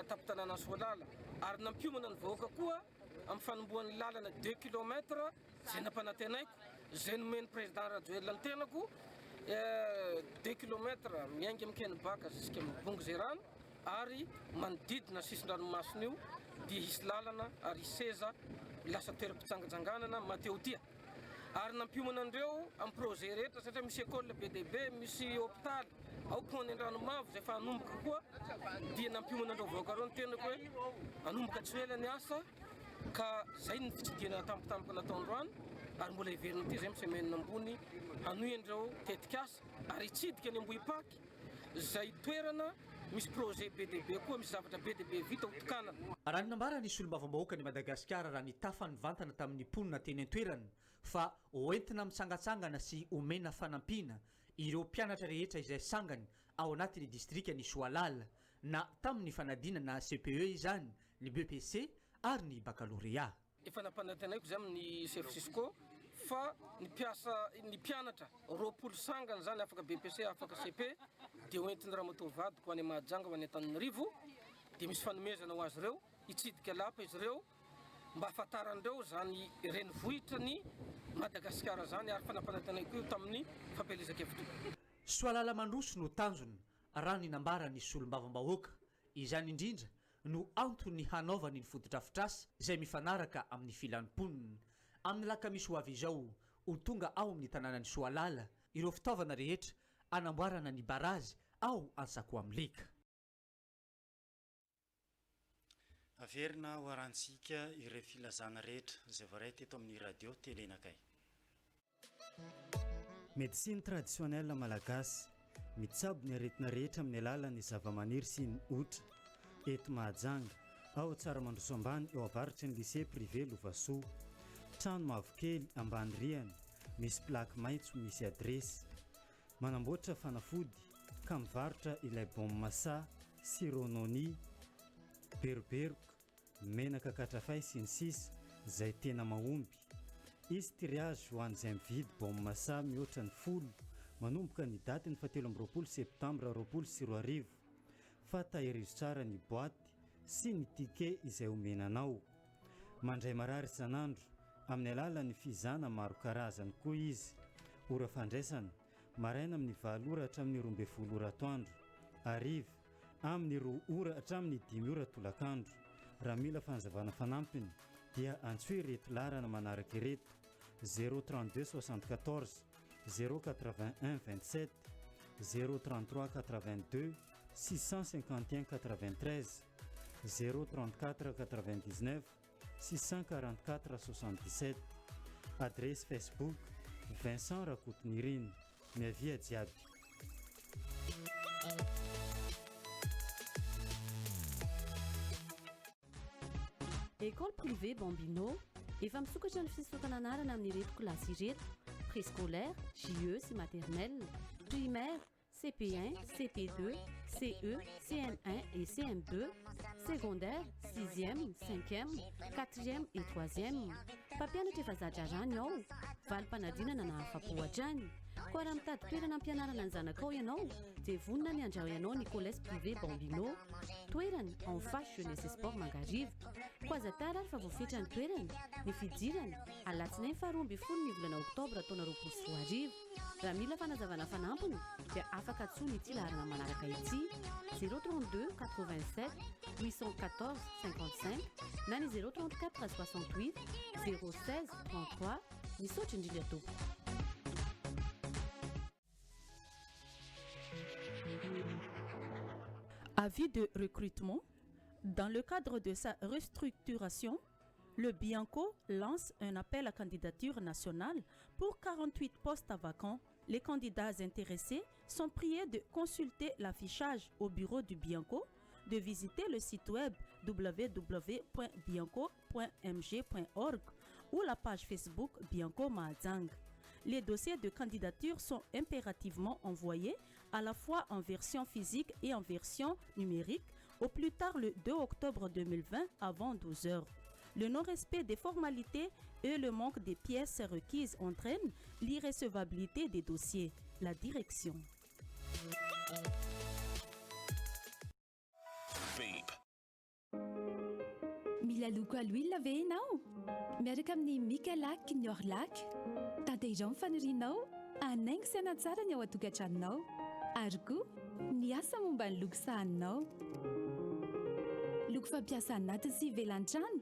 tapitanàna Soalala ary nampiomana ny vahoaka koa amin'ny fanomboan'ny lalana 2 km zay nampanantenaiko zay nomen'ny président Rajoelina ny tenako 2 km miainga amin'ny Kenibaka jusqu'à Bongo zay rano ary manodidina sisin-dranomasina io dia hisy lalana ary seza lasa toeram-pitsangatsanganana mateo tia ary nampiomana andreo amin'ny projet rehetra satria misy école be dia be misy hôpitaly ao pont ny Andranomavo zay fa hanomboka koa dia nampiomana andreo vahoaka reo ny tenako hoe hanomboka tsy ela ny asa ka zay ny fitsidihana tampotampoka nataondroany ary mbola hiverina ty zay misemenina ambony hanoy andreo tetikasa ary hitsidika any Ambohipaky zay toerana misy projet be dia be koa misy zavatra be dia be vita ho tokanana.
Raha ny nambara ny solombavambahoaka ny Madagasikara raha ny tafany vantana tamin'ny mponina teny an-toerana fa hoentina mitsangatsangana sy omena fanampina ireo mpianatra rehetra izay sangany ao anatin'ny distrika ny Soalala na tamin'ny fanadinana CPE izany ny BPC ary ny baccalauréat.
Efa nampanantenaiko zay amin'ny chef Cisco fa ny mpianatra 20 sangany zany afaka BPC afaka CP dia hoentin'ny Ramatoa vadiko ho any Mahajanga ho any Antananarivo dia misy fanomezana ho azy ireo hitsidika lapa izy ireo mba ahafantarandreo zany renivohitra ny Madagasikara zany ary fanampanantenaiko io tamin'ny fampelezakevitra.
Soalala mandroso no tanjona raha ny nambara ny solombavambahoaka izany indrindra no antony hanaovany ny fotodrafitrasa izay mifanaraka amin'ny filanimponina. Amin'ny lakamisy ho avy izao ho tonga ao amin'ny tanàna ny Soalala ireo fitaovana rehetra anamboarana ny barazy ao Antsakomileka.
Averina ho arantsika ireo filazana rehetra izay voaray teto amin'ny radio telenakay.
Médecine traditionnelle malagasy mitsabo ny aretina rehetra amin'ny alalan'ny zavamaniry sy ny otra. Eto Mahajanga ao Tsaramandoso ambany eo avaritry ny lycée privé Lovasoa. Trano mavokely ambany rihana misy plaque maitso misy adresy. Manamboatra fanafody ka mivarotra ilay bombe masa, sirononi, berberoka, menaka katrafay sy ny sisa izay tena mahomby. Izy tirage ho an'izay mividy bombe masa mihoatra ny 10 manomboka ny daty ny 17 septambra 2020 fa tahirizo tsara ny boaty sy ny ticket izay omenanao. mandray marary isan'andro amin'ny alalan'ny fizana maro karazany koa izy. Ora fandraisana maraina amin'ny 7 ora hatramin'ny 12 ora atoandro, hariva amin'ny 2 ora hatramin'ny 10 ora tolakandro. Raha mila fanazavana fanampiny dia antsoe reto larana manaraka ireto: 032 74 081 27 033 82 651 93 034 99 644 77. Adresse Facebook Vincent Rakotoniriny. Miavia jiaby.
École privée Bambino efa misokatra ny fisokana anarana amin'ny ireto kilasy ireto: préscolaire, JE sy maternelle, primaire, CP1, CP2, CE, CM1 et CM2, secondaire, 6e, 5e, 4e et 3e. Mpampianatra efa zatra rany ao, valim-panadinana na afa-po hatrany. Koa raha mitady toerana ampianarana ny zanakao ianao dia vonona ny andrao ianao ny collège privé Bambino. Toerany en face jeunesse et sport Mangarivo. Koa azatara ary fa voafetra ny toerany. Ny fidirana alatsinainy 12 ny volana oktobra taona 2024. Raha mila fanazavana fanampiny dia afaka atsoina ity laharana manaraka ity: 032 87 814 55 na ny 034 68 016 33. Misaotra indrindra tompoko.
Avis de recrutement. Dans le cadre de sa restructuration, le Bianco lance un appel à candidature nationale pour 48 postes vacants. Les candidats intéressés sont priés de consulter l'affichage au bureau du Bianco, de visiter le site web www.bianco.mg.org ou la page Facebook Bianco Mahajanga. Les dossiers de candidature sont impérativement envoyés à la fois en version physique et en version numérique au plus tard le 2 octobre 2020 avant 12 heures. Le non-respect des formalités et le manque des pièces requises entraînent l'irrecevabilité des dossiers. La direction.
Milaloko aloila ve ianao? Miaraka amin'ny Mikalak ny Orlak. Tantehizao ny fanorinao, anaingo saina tsara ny ao an-tokantranonao. Ary koa miasa momba ny loko sahaninao. Loko fampiasa anaty sy ivelan-trano,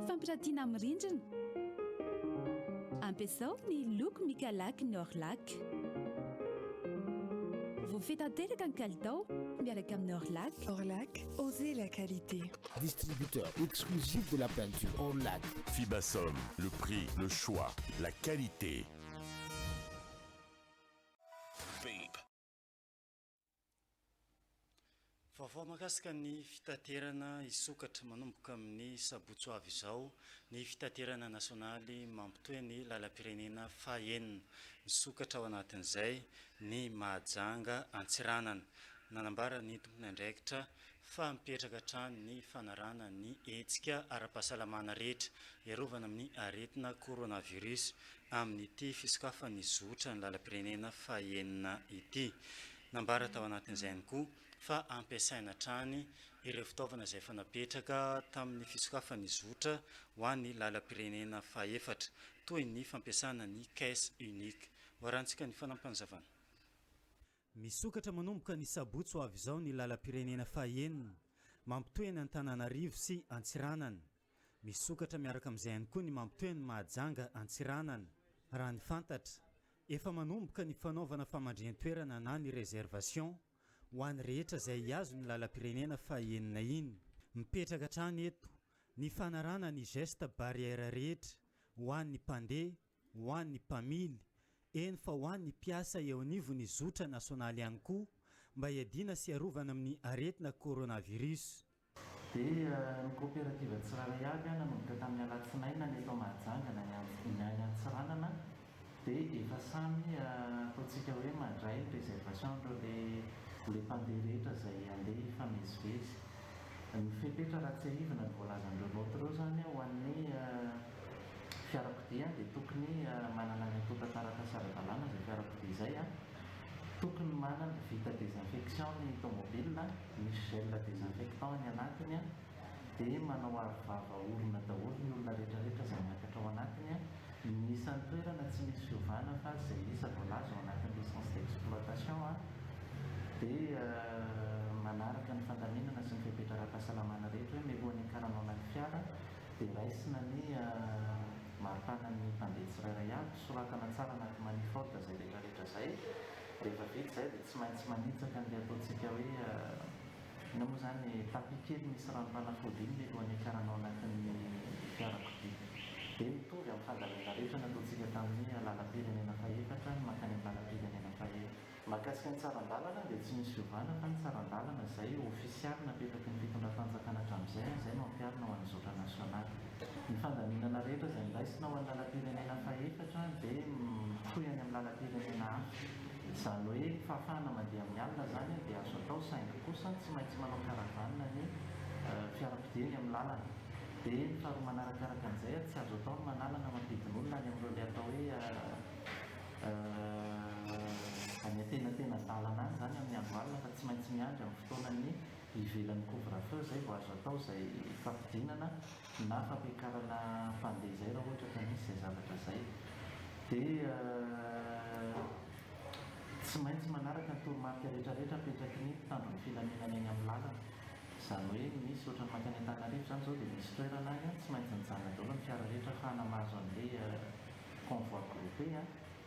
fampiratiana amin'ny rindrina. Ampiasao ny loko Mikalak ny Orlak. Voafehy tanteraka ny kalitao miaraka amin'ny Orlak.
Orlak, osez la qualité.
Distributeur exclusif de la peinture Orlak.
Fibasom, le prix, le choix, la qualité.
Vaovao mahakasika ny fitaterana isokatra manomboka amin'ny sabotso avy izao, ny fitaterana nasionaly mampitohy ny lalam-pirenena fahaenina. Misokatra ao anatin'izay ny Mahajanga Antsiranana. Nanambara ny tompony andraikitra fa mipetraka hatrany ny fanarana ny hetsika ara-pahasalamana rehetra iarovana amin'ny aretina coronavirus amin'ity fisokafan'ny zotra ny lalam-pirenena fahaenina ity. Nambara tao anatin'izay ihany koa fa ampiasaina hatrany ireo fitaovana izay efa napetraka tamin'ny fisokafan'ny zotra ho an'ny lalam-pirenena fahaefatra, toy ny fampiasana ny caisse unique. Hoarantsika ny fanampanazavana.
Misokatra manomboka ny sabotso avy izao ny lalam-pirenena fahaenina mampitohy ny Antananarivo sy Antsiranana. Misokatra miaraka amin'izay ihany koa ny mampitohy ny Mahajanga Antsiranana. Raha ny fantatra, efa manomboka ny fanaovana famandrian-toerana na ny réservation ho an'ny rehetra izay azo ny lalam-pirenena fahaenina iny. Mipetraka hatrany eto ny fanarana ny geste barrière rehetra ho an'ny mpandeha, ho an'ny mpamily, eny fa ho an'ny mpiasa eo anivon'ny zotra nasionaly ihany koa mba hiadiana sy arovana amin'ny aretina coronavirus.
Dia ny coopérative tsirairay aby nanomboka tamin'ny alatsinaina ny eto Mahajanga na ny any Antsiranana dia efa samy ataontsika hoe mandray réservation le mpandeha rehetra izay andeha hifamezivezy. Ny fepetra raha tsy ahivana ny voalazan'ireo loatra zany ho an'ny fiarakodia dia tokony manana ny atontan-taratasy ara-dalàna izay fiarakodia izay tokony manana vita désinfection ny tomobile, misy gel désinfectant ny anatiny dia manao arivava olona daholo ny olona rehetrarehetra izay miakatra ao anatiny. Ny isan'ny toerana tsy misy fiovana fa izay isa voalaza ao anatin'ny licence d'exploitation dia manaraka ny fandaminana sy ny fipetraram-pahasalamana rehetra hoe mialohan'ny hikaranao anaty fiara dia raisina ny maripana ny mpandeha tsirairay avy, soratana tsara anaty manifolda izay rehetrarehetra izay. Rehefa vita izay dia tsy maintsy manitsaka an'ilay ataontsika hoe na moa zany tapis kely misy ranom-panafody iny mialohan'ny hikaranao anatin'ny fiarakodia. Dia mitovy amin'ny fandamina rehetra nataontsika tamin'ny lalam-pirenena faefatra ny makany amin'ny lalam-pirenena faefatra. Mahakasika ny tsaran-dalana dia tsy misy fiovana fa ny tsaran-dalana izay ofisialy napetraky ny fitondram-panjakana hatramin'izay izay no ampiarina ho an'ny zotra nasionaly. Ny fandaminana rehetra izay ndaisina ho an'ny lalam-pirenena faefatra dia mitohy any amin'ny lalam-pirenena hafa. Izany hoe fahafahana mandeha amin'ny alina zany dia azo atao saingy kosa tsy maintsy manao karavanina ny fiarakodia ny amin'ny lalana. Dia ny faharoa manarakaraka an'izay tsy azo atao ny manalana mampidin'olona any amin'ireo le atao hoe any atenatena dalana any zany amin'ny andro alina fa tsy maintsy miandry amin'ny fotoanany ivelan'ny couvre-feu izay vao azo atao izay fampidinana na fampiakarana mpandeha izay raha ohatra ka misy izay zavatra izay. Dia tsy maintsy manaraka ny toromarika rehetrarehetra apetraky ny mpitandro ny filaminana eny amin'ny lalana. Izany hoe misy ohatra ny makany Antananarivo zany zao dia misy toerana any tsy maintsy mijanona daholo ny fiara rehetra ahafahana mahazo an'ilay convoi groupé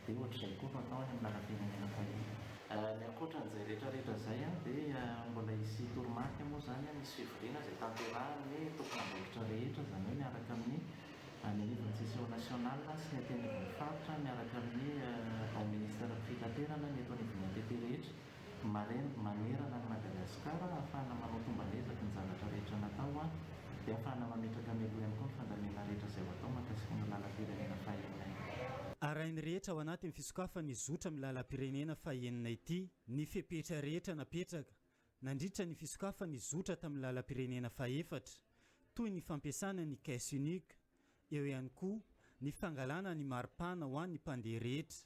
dia ohatr'izay koa no atao any amin'ny lalam-pirenena faefatra. Ny ankoatran'izay rehetrarehetra izay dia mbola hisy toromarika moa zany misy fivoriana izay tanterahan'ny tompon'ambarotra rehetra, izany hoe miaraka amin'ny anivon'ny session nationale sy ny atenivon'ny faritra miaraka amin'ny au ministère fitaterana ny eto anivon'ny ATP rehetra manerana ny Madagasikara ahafahana manao tombanezaka ny zavatra rehetra natao dia ahafahana mametraka mialoha ihany koa ny fandamina rehetra izay atao mahakasika ny lalam-pirenena fahaenina.
Arainy rehetra ao anatin'ny fisokafan'ny zotra amin'ny lalam-pirenena fahaenina ity ny fepetra rehetra napetraka nandritra ny fisokafan'ny zotra tamin'ny lalam-pirenena faefatra toy ny fampiasana ny caisse unique, eo ihany koa ny fangalana ny maripana ho an'ny mpandeha rehetra.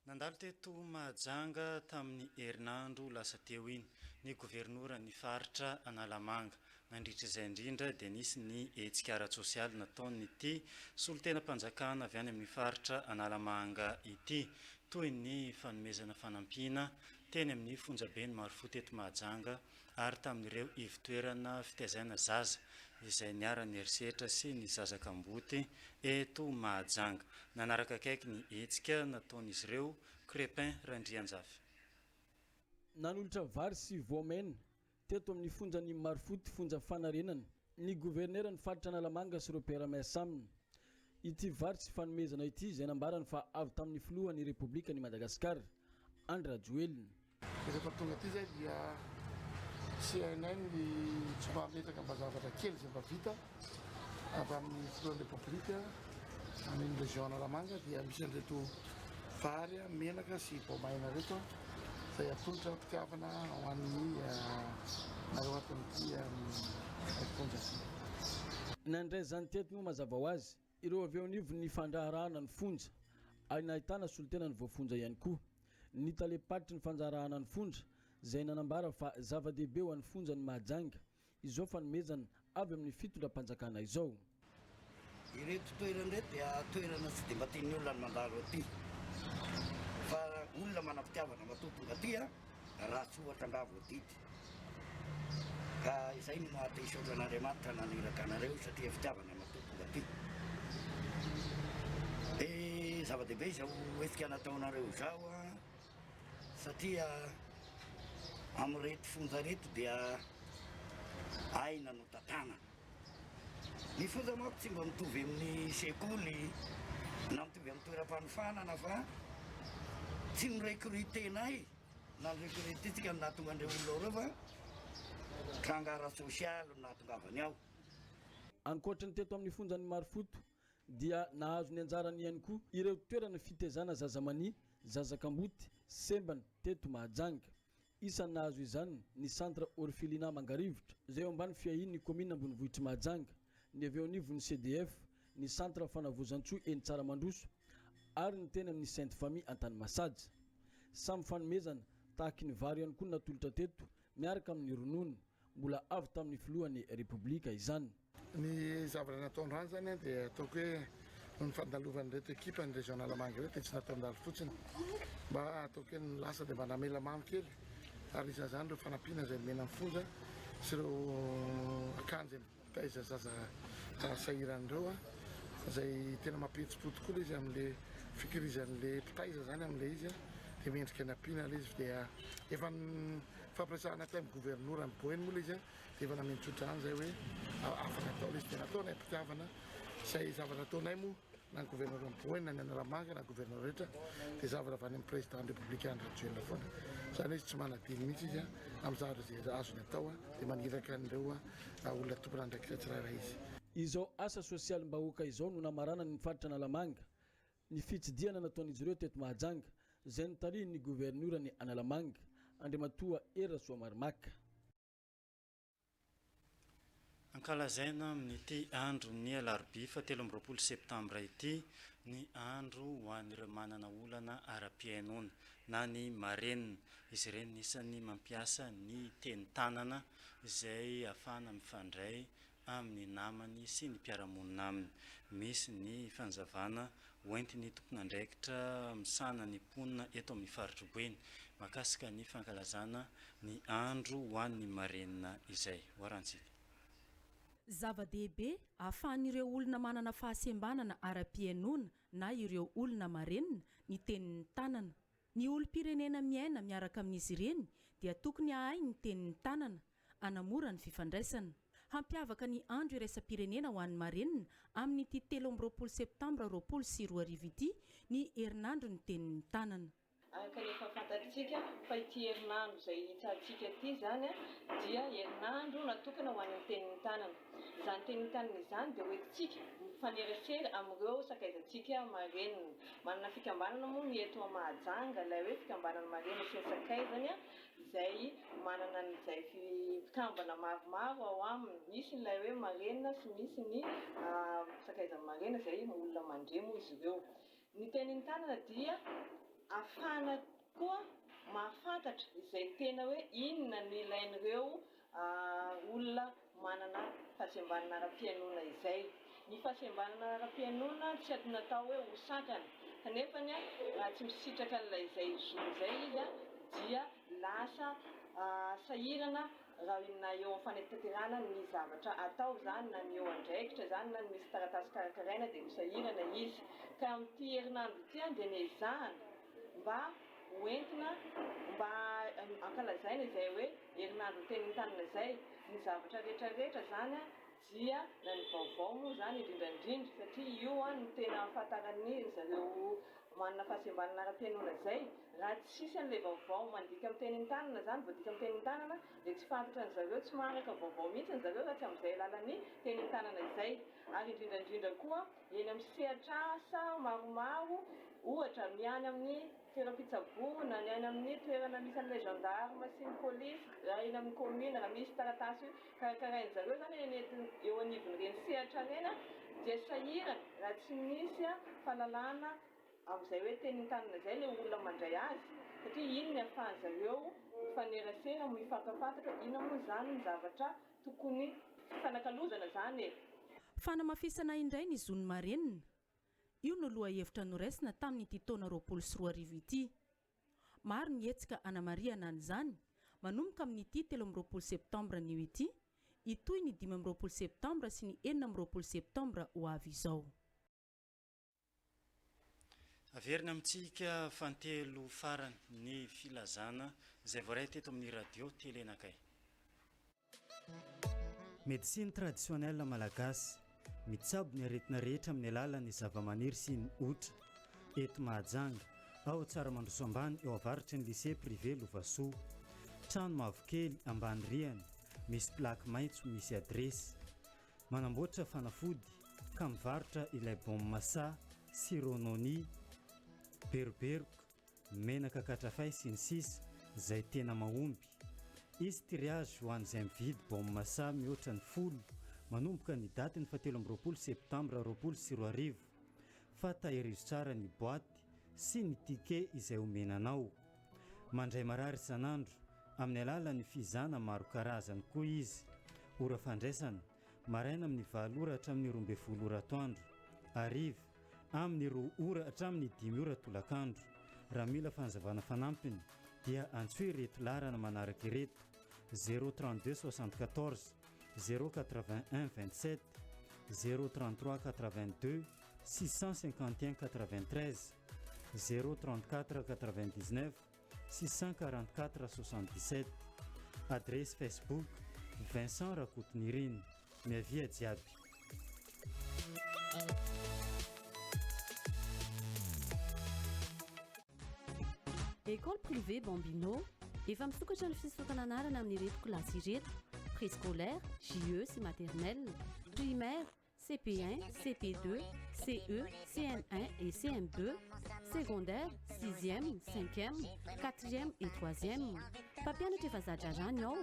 Nandalo teto Mahajanga tamin'ny herinandro lasa teo iny ny gouvernoura ny faritra Analamanga. Nandritra izay indrindra dia nisy ny hetsika ara-tsosialy nataon'ity solon-tena-panjakana avy any amin'ny faritra Analamanga ity, toy ny fanomezana fanampiana teny amin'ny fonjabeny Marifo teto Mahajanga ary tamin'ireo ivotoerana fitaizana zaza izay niara-ny erisetra sy ny zazakamboty eto Mahajanga. Nanaraka akaiky ny hetsika nataon'izy ireo Crépin Randrianjafy.
Nanolotra vary sy voamena teto amin'ny fonjany Marifoty fonja fanarenana ny gouverneur ny faritra Analamanga sy ireo mpiara-miasa aminy. Ity vary sy fanomezana ity izay nambarany fa avy tamin'ny filohan'ny Repoblika ny Madagasikara Andra Joelina.
Rehefa tonga aty zay dia CNN ny tsy mametaka mba zavatra kely izay mba vita avy amin'ny filohan'ny Repoblika amin'ny région Analamanga dia misy an'ireto vary menaka sy voamaina reto izay atolotra mpitiavana ho an'ny nareo atin'ity fonja.
Nandray zany teto moa mazava ho azy ireo avy eo anivo ny fandraharahana ny fonja ary nahitana solotena ny voafonja ihany koa ny talepatry ny fanjarahana ny fonja izay nanambara fa zava-dehibe ho an'ny fonja ny Mahajanga izao fanomezana avy amin'ny fitondram-panjakana izao.
Ireto toerana reto dia toerana tsy dia mba tian'ny olona ny mandalo aty fa olona manam-pitiavana matotonga aty raha tsy ohatra andavo adidy ka izay no mahate isotran'Andriamanitra naniraka anareo satria fitiavana matotonga aty. Dia zava-dehibe izao hetsika nataonareo izao satria amin'reto fonja reto dia aina no tatana. Ny fonja manko tsy mba mitovy amin'ny sekoly na mitovy amin'ny toeram-panofanana fa tsy mirekritenay na mirekritentsika nahatonga andreo olona reo fa trangara sosialy nahatongavany ao.
Ankoatrany teto amin'ny fonjany Marifoto dia nahazo ny anjarany ihany koa ireo toerana fitaizana zazamani, zazakamboty, sembany teto Mahajanga. Isan'ny nahazo izany ny centre orphelinat Mangarivotra izay ambany fiahin'ny commune Ambonivohitra Mahajanga, ny avy eo anivon'ny CDF, ny centre fanavozan-tsoa eny Tsaramandroso ary ny teny amin'ny Sainte Famille Antanimasaja. Samy fanomezana tahaky ny vary ihany koa natolotra teto miaraka amin'ny ronono mbola avy tamin'ny filohan'ny repoblika izany.
Ny zavatra nataon'rano zany dia ataoko hoe ny fandalovany reto ekipa ny régional Manga reto tsy natao andalo fotsiny mba ataoko hoe ny lasa dia mba namela mamy kely ary izany ireo fanampiana izay mena fonja sy ireo akanjo mitaiza zaza sahiran'ireo izay tena mampetsi-po tokoa izy amin'le fikirizan'le mpitaiza zany amin'le izy dia mendrika ny ampiana le izy dia efa fampiasana tay amin'ny gouvernora ny boeny moa le izy dia efa namenitsotra any zay hoe afaka atao le izy dia nataonay mpitiavana izay zavatra ataonay moa na ny gouverneur ny boeny na ny Analamanga na gouverneur rehetra dia zavatra avy any amin'ny président républicain rajoelina foana zany izy tsy manadiny mihitsy izy amin'ny zavatra zay azony atao dia maniraka an'ireo olona tompona ndraikitra tsirairay izy.
Izao asa sosialim-bahoaka izao no namarana ny faritra Analamanga. Ny fitsidiana nataon'izy ireo teto Mahajanga izay nitarihin'ny gouverneur ny Analamanga Andriamatoa Erasoamarimaka.
Ankalazaina amin'ity andro ny alarobia 17 septambra ity ny andro ho an'ireo manana olana ara-piainona na ny marenina. Izy ireny isany mampiasa ny teny tanana izay ahafahana mifandray amin'ny namany sy ny mpiaramonina aminy. Misy ny fanzavana hoentin'ny tompon'andraikitra misana ny mponina eto amin'ny faritra Boeny makasika ny fankalazana ny andro ho an'ny marenina izay. Hoarantsika.
Zava-dehibe ahafahan'ireo olona manana fahasembanana ara-piainona na ireo olona marenina ny tenin'ny tanana. Ny olom-pirenena miaina miaraka amin'izy ireny dia tokony ahay ny tenin'ny tanana anamora ny fifandraisana. Hampiavaka ny andro iraisam-pirenena ho an'ny marenina amin'ny ity 17 septambra 2024 ity ny herinandro ny tenin'ny tanana.
Kanefa fantatsika fa ity herinandro izay hitsahantsika ity zany dia herinandro natokana ho an'ny tenin'ny tanana. Izany tenin'ny tanana izany dia hoentintsika mifanerasera amin'ireo sakaizantsika marenina. Manana fikambanana moa ny eto Mahajanga ilay hoe fikambanana marenina sy ny sakaizany izay manana n'izay fikambana maromaro ao aminy. Misy ilay hoe marenina sy misy ny sakaizany marenina izay olona mandremo izy ireo. Ny tenin'ny tanana dia afana koa mahafantatra izay tena hoe inona ny ilain'ireo olona manana fahasembanana ara-piainona izay. Ny fahasembanana ara-piainona tsy natao hoe ho sakana kanefa raha tsy misitraka an'ilay izay zony izay izy dia lasa sahirana raha na eo amin'ny fanetaterana ny zavatra atao zany na ny eo andraikitra zany na misy taratasy karakaraina dia misahirana izy. Ka amin'ity herinandro ity dia niezahana mba hoentina mba ankalazaina izay hoe herinandro tenin'ny tanana izay ny zavatra rehetrarehetra zany dia na ny vaovao moa zany indrindrandrindra satria io no tena ahafantarany zareo manana fahasembanana ara-piainona izay. Raha tsisy an'ilay vaovao mandika amin'ny tenin'ny tanana zany voadika amin'ny tenin'ny tanana dia tsy fantatra ny zareo, tsy maharaka vaovao mihitsy ny zareo raha tsy amin'izay lalany tenin'ny tanana izay. Ary indrindrandrindra koa eny amin'ny sehatra asa maromaro ohatra miany amin'ny toeram-pitsaboana, ny any amin'ny toerana misy an'ilay gendarme sy ny polisy, raha eny amin'ny commune raha misy taratasy karakarain' zareo zany eo anivon'ireny sehatra ireny dia sahirana raha tsy misy fahalalana amin'izay hoe tenin'ny tanana izay ilay olona mandray azy satria iny ny ahafahan zareo mifanerasera mifankafantatra inona moa zany ny zavatra tokony fanakalozana zany.
Fanamafisana indray ny zony marenina. Io no loha hevitra noraisina tamin'ity taona 2024 ity. Maro ny hetsika anamariana an'izany manomboka amin'ity 17 septambra anio ity, itoy ny 15 septambra sy ny 14 septambra ho avy izao.
Averina amintsika fantelo farany ny filazana izay voaray teto amin'ny radio telenakay.
Médecine traditionnelle malagasy mitsabo ny aretina rehetra amin'ny alalan'ny zavamaniry sy ny otra. Eto Mahajanga ao Tsaramandroso ambany eo avaritry ny lycée privé Lovasoa. Trano mavokely ambany rihana misy plaque maitso misy adresy. Manamboatra fanafody ka mivarotra ilay baume massa, sirononi, berberoka, menaka katrafay sy ny sisa izay tena mahomby. Izy triage ho an'izay mividy baume massa mihoatra ny 10 manomboka ny daty ny 17 septambra 2024 fa tahirizo tsara ny boaty sy ny ticket izay omenanao. Mandray marary isan'andro amin'ny alalan'ny fizana maro karazany koa izy. Ora fandraisana maraina amin'ny 7 ora hatramin'ny 12 ora atoandro, hariva amin'ny 2 ora hatramin'ny 10 ora tolakandro. Raha mila fanazavana fanampiny dia antsoe reto larana manaraka ireto: 032 74 081 27 033 82 651 93 034 99 644 77. Adresse Facebook Vincent Rakotonirine. Miavia jiaby.
École privée Bambino efa misokatra ny fisokana anarana amin'ny ireto kilasy ireto: préscolaire, JE sy maternelle, primaire, CP1, CP2, CE, CM1 et CM2, secondaire, 6e, 5e, 4e et 3e. Mpampianatra efa zatra rany ao,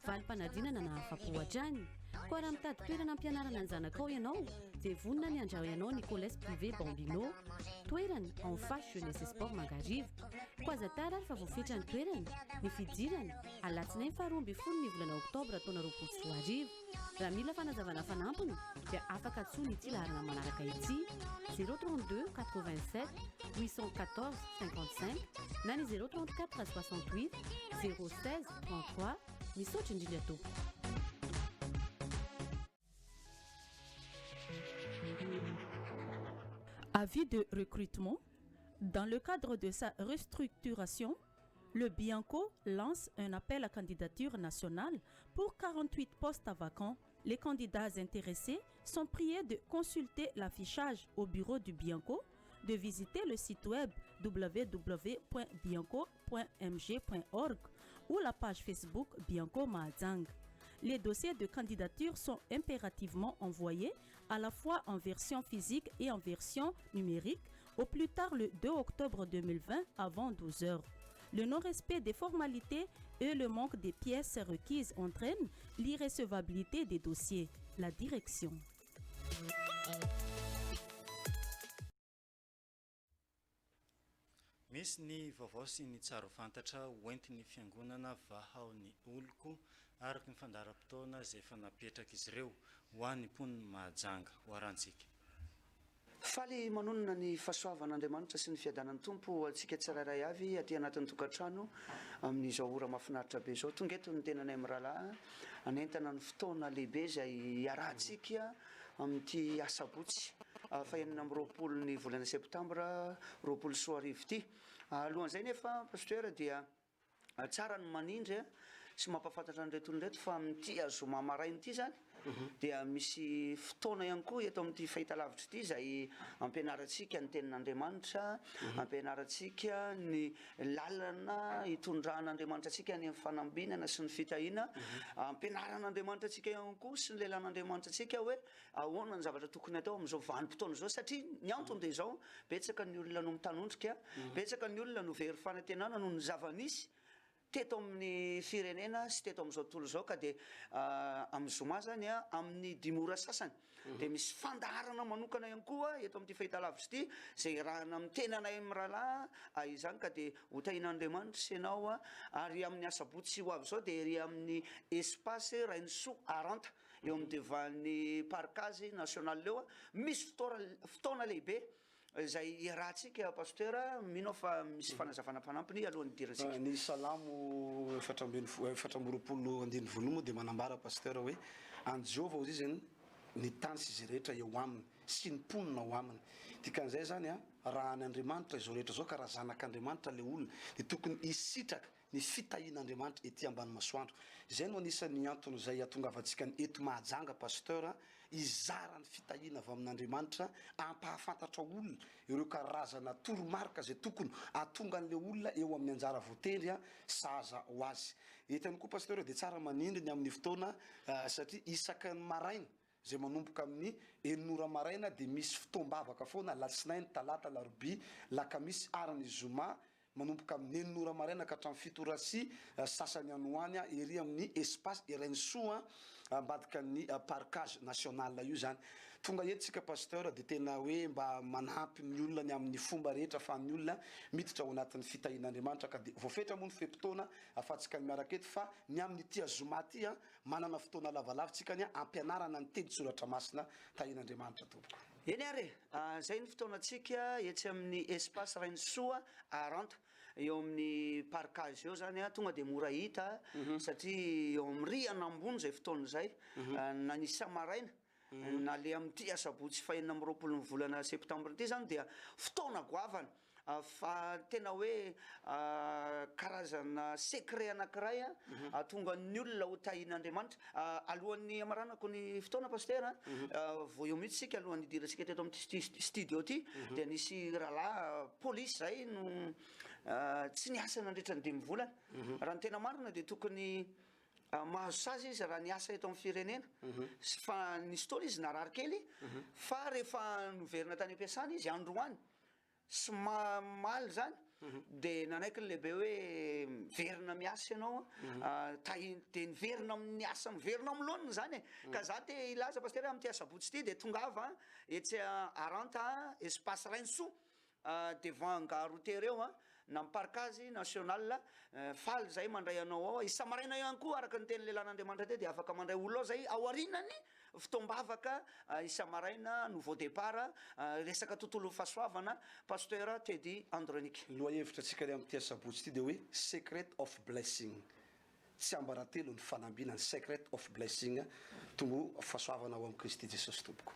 valim-panadinana na afa-po hatrany. Koa raha mitady toerana ampianarana ny zanakao ianao dia vonona ny andrao ianao ny collège privé Bambino, toerana en face jeunesse et sport Mangarivo. Koa aza tara ary fa voafetra ny toerana, ny fidirana alatsinainy faha 12 ny volana oktobra taona 2024. Raha mila fanazavana fanampiny dia afaka atsoina ity laharana manaraka ity: 032 87 814 55 na ny 034 68 016 33. Misaotra indrindra tompoko.
Avis de recrutement. Dans le cadre de sa restructuration, le Bianco lance un appel à candidature nationale pour 48 postes vacants. Les candidats intéressés sont priés de consulter l'affichage au bureau du Bianco, de visiter le site web www.bianco.mg.org ou la page Facebook Bianco Mahajanga. Les dossiers de candidature sont impérativement envoyés à la fois en version physique et en version numérique au plus tard le 2 octobre 2020 avant 12 heures. Le non-respect des formalités et le manque des pièces requises entraînent l'irrecevabilité des dossiers. La direction.
Misy ny vaovao sy ny tsara fantatra hoentin'ny fiangonana vahaon'ny oloko araka ny fandaharam-potoana izay efa napetraka izy ireo ho an'ny mponiny Mahajanga. Ho arantsika.
Faly manonona ny fahasoavan'Andriamanitra sy ny fiadanan'ny tompo antsika tsirairay avy aty anatin'ny tokantrano amin'izao ora mahafinaritra be izao. Tonga eto ny tenanay amin'ny rahalahy anentana ny fotoana lehibe izay iarahantsika amin'ity asabotsy fahenina amin'ny 20 ny volana septambra 2024 ity. Alohan'izay nefa pasteur dia tsara ny manindry sy mampafantatra an'ireto nyreto fa amin'ity azoma maraina ity zany dia misy fotoana ihany koa eto amin'ity fahitalavitra ity izay ampianarantsika ny tenin'Andriamanitra, ampianarantsika ny lalana hitondran'Andriamanitra antsika ny fanambinana sy ny fitahiana, ampianaran'Andriamanitra antsika ihany koa sy ny lelan'Andriamanitra antsika hoe ahoana ny zavatra tokony atao amin'izao vanim-potoana izao, satria ny antony dia izao: betsaka ny olona no mitanondrika, betsaka ny olona no very fanantenana noho ny zava-nisy teto amin'ny firenena sy teto amin'izao tontolo izao. Ka dia amin'ny zoma zany amin'ny 5 ora sasany dia misy fandaharana manokana ihany koa eto amin'ity fahitalavitra ity izay rahana amin'ny tenanay amin'ny rahalahy izany. Ka dia hotahin'Andriamanitra sy ianao ary amin'ny asabotsy ho avy izao dia ery amin'ny espace Rainsoa Aranta eo amin'ny devan'ny parkazy national eo misy fotoana lehibe izay iarahantsika pasteur. Mino fa misy fanazavana fanampiny alohan'ny dirantsika.
Ny salamo 420 moa dia manambara pasteur hoe an Jehova hozy izy ny tany sy izy rehetra eo aminy sy ny mponina ao aminy. Dikan'izay zany raha ny Andriamanitra izao rehetra izao ka raha zanak'Andriamanitra le olona dia tokony hisitraka ny fitahian'Andriamanitra ety ambany masoandro. Izay no anisan'ny antony izay ahatongavantsika ny eto Mahajanga pasteur izara ny fitahiana avy amin'Andriamanitra, ampahafantatra olona ireo karazana toromarika izay tokony ahatonga an'ilay olona eo amin'ny anjara voatendry sahaza ho azy. Eto ihany koa pasteur dia tsara manindry ny amin'ny fotoana satria isaky ny maraina izay manomboka amin'ny 9 maraina dia misy fotoam-bavaka foana latsinainy, talata, larobia, lakamisy ary ny zoma manomboka amin'ny 9 maraina ka hatramin'ny 7 sy sasany any ho any ery amin'ny espace Rainsoa ambadika ny parcage national io zany tonga eto tsika pasteur de tena hoe mba manampy ny olona ny amin'ny fomba rehetra fa ny olona miditra ao anatin'ny fitahin'Andriamanitra ka de voafetra moa ny fe-potoana afatsika ny miaraka eto fa ny amin'ny tia zoma ty manana fotoana lavalavitsika ny ampianarana ny teny soratra masina tahin'Andriamanitra tompoko.
Eny ary zay ny fotoanatsika etsy amin'ny espace Rainsoa Aranta eo amin'ny parcage eo zany tonga de mora hita satria eo amin'ny rihana ambony zay fotoana zay na ny Samaraina na le amin'ny asabotsy fahenina amby roapolo ny volana septambra ty zany dia fotoana goavana fa tena hoe karazana secret anankiray tonga ny olona ho tahin'Andriamanitra alohan'ny amaranako ny fotoana pasteur vao eo mihitsy sika alohan'ny idiratsika teto amin'ny studio ty dia nisy rahalahy police zay no tsy niasa nandritra ny 5 volana raha ny tena marina dia tokony mahazo sazy izy raha niasa eto amin'ny firenena fa nisy fotoana izy narary kely fa rehefa noverina tany ampiasana izy androany sy maly zany de nanaiky ny lehibe hoe miverina miasa ianao de niverina amin'ny asa miverina amin'ny loaniny zany ka za te ilaza pasteur amin'ny ty asabotsy ty de tongava etsy Aranta espace Rainsoa devant gare routière eo na parcage national faly zay mandray anao ao Isamaraina ihany koa araka ny teny lelan'Andriamanitra te de afaka mandray olo ao zay ao arinany fitombavaka Isamaraina nouveau départ resaka tontolo fahasoavana pasteur Teddy Andronique.
Lohahevitra atsika le amin'ny asabotsy ty de hoe secret of blessing tsy ambaratelo ny fanambina ny secret of blessing tombo fahasoavana ao amin'ny Kristy Jesosy tompoko.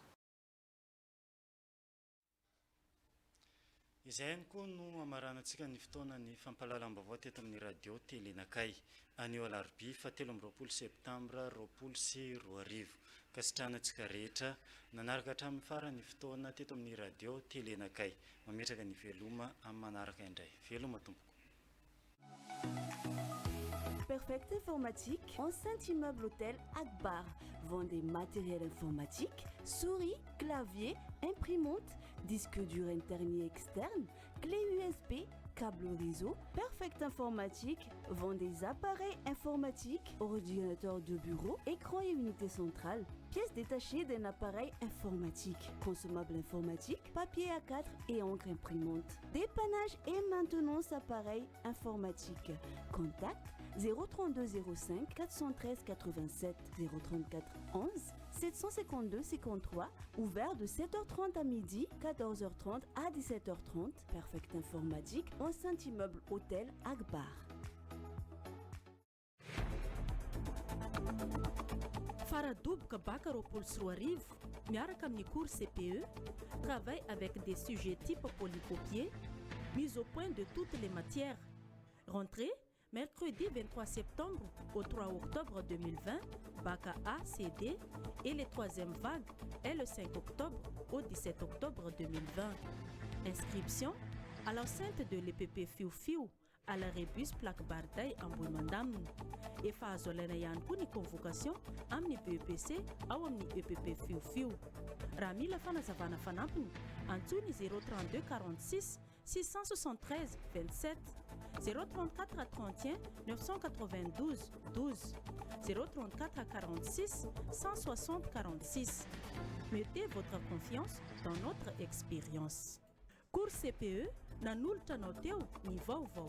Izay ihany koa no amaranantsika ny fotoanany fampahalalam-baovao teto amin'ny radio Telenakay anio alarobia 17 septambra 2024 ka sitranantsika rehetra nanaraka hatramin'ny farany fotoana teto amin'ny radio Telenakay mametraka ny veloma amin'ny manaraka indray veloma tompoko.
Perfect Informatique, enceinte immeuble hôtel Akbar, vend des matériels informatiques, souris, clavier, imprimante, disque dur interne et externe, clé USB, câble réseau. Perfect Informatique vend des appareils informatiques, ordinateurs de bureau, écran et unité centrale, pièces détachées d'un appareil informatique, consommables informatiques, papier A4 et encre imprimante, dépannage et maintenance appareils informatiques. Contact 032 05 413 87 034 11 752 53, ouvert de 7h30 à midi, 14h30 à 17h30. Perfect Informatique, enceinte immeuble hôtel Akbar.
Faradoboka baka roapolo sy roa arivo miaraka amin'ny cours CPE, travaille avec des sujets type polycopier, mise au point de toutes les matières. Rentrée mercredi 23 septembre au 3 octobre 2020, bac A, CD, et les troisième vague est le 5 octobre au 17 octobre 2020. Inscription à l'enceinte de l'EPP Fiu à la Rébus Plaque Bartaï en Bouimandam. Et Fazolena Yankuni convocation amni BEPC à amni EPP Fiu. Rami la Fana Savana Fanampni, Antouni 032 46 673 27 034 à 31 992 12 034 à 46 160 46. Mettez votre confiance dans notre expérience. Cours CPE, nanulta noteu ni vauvau.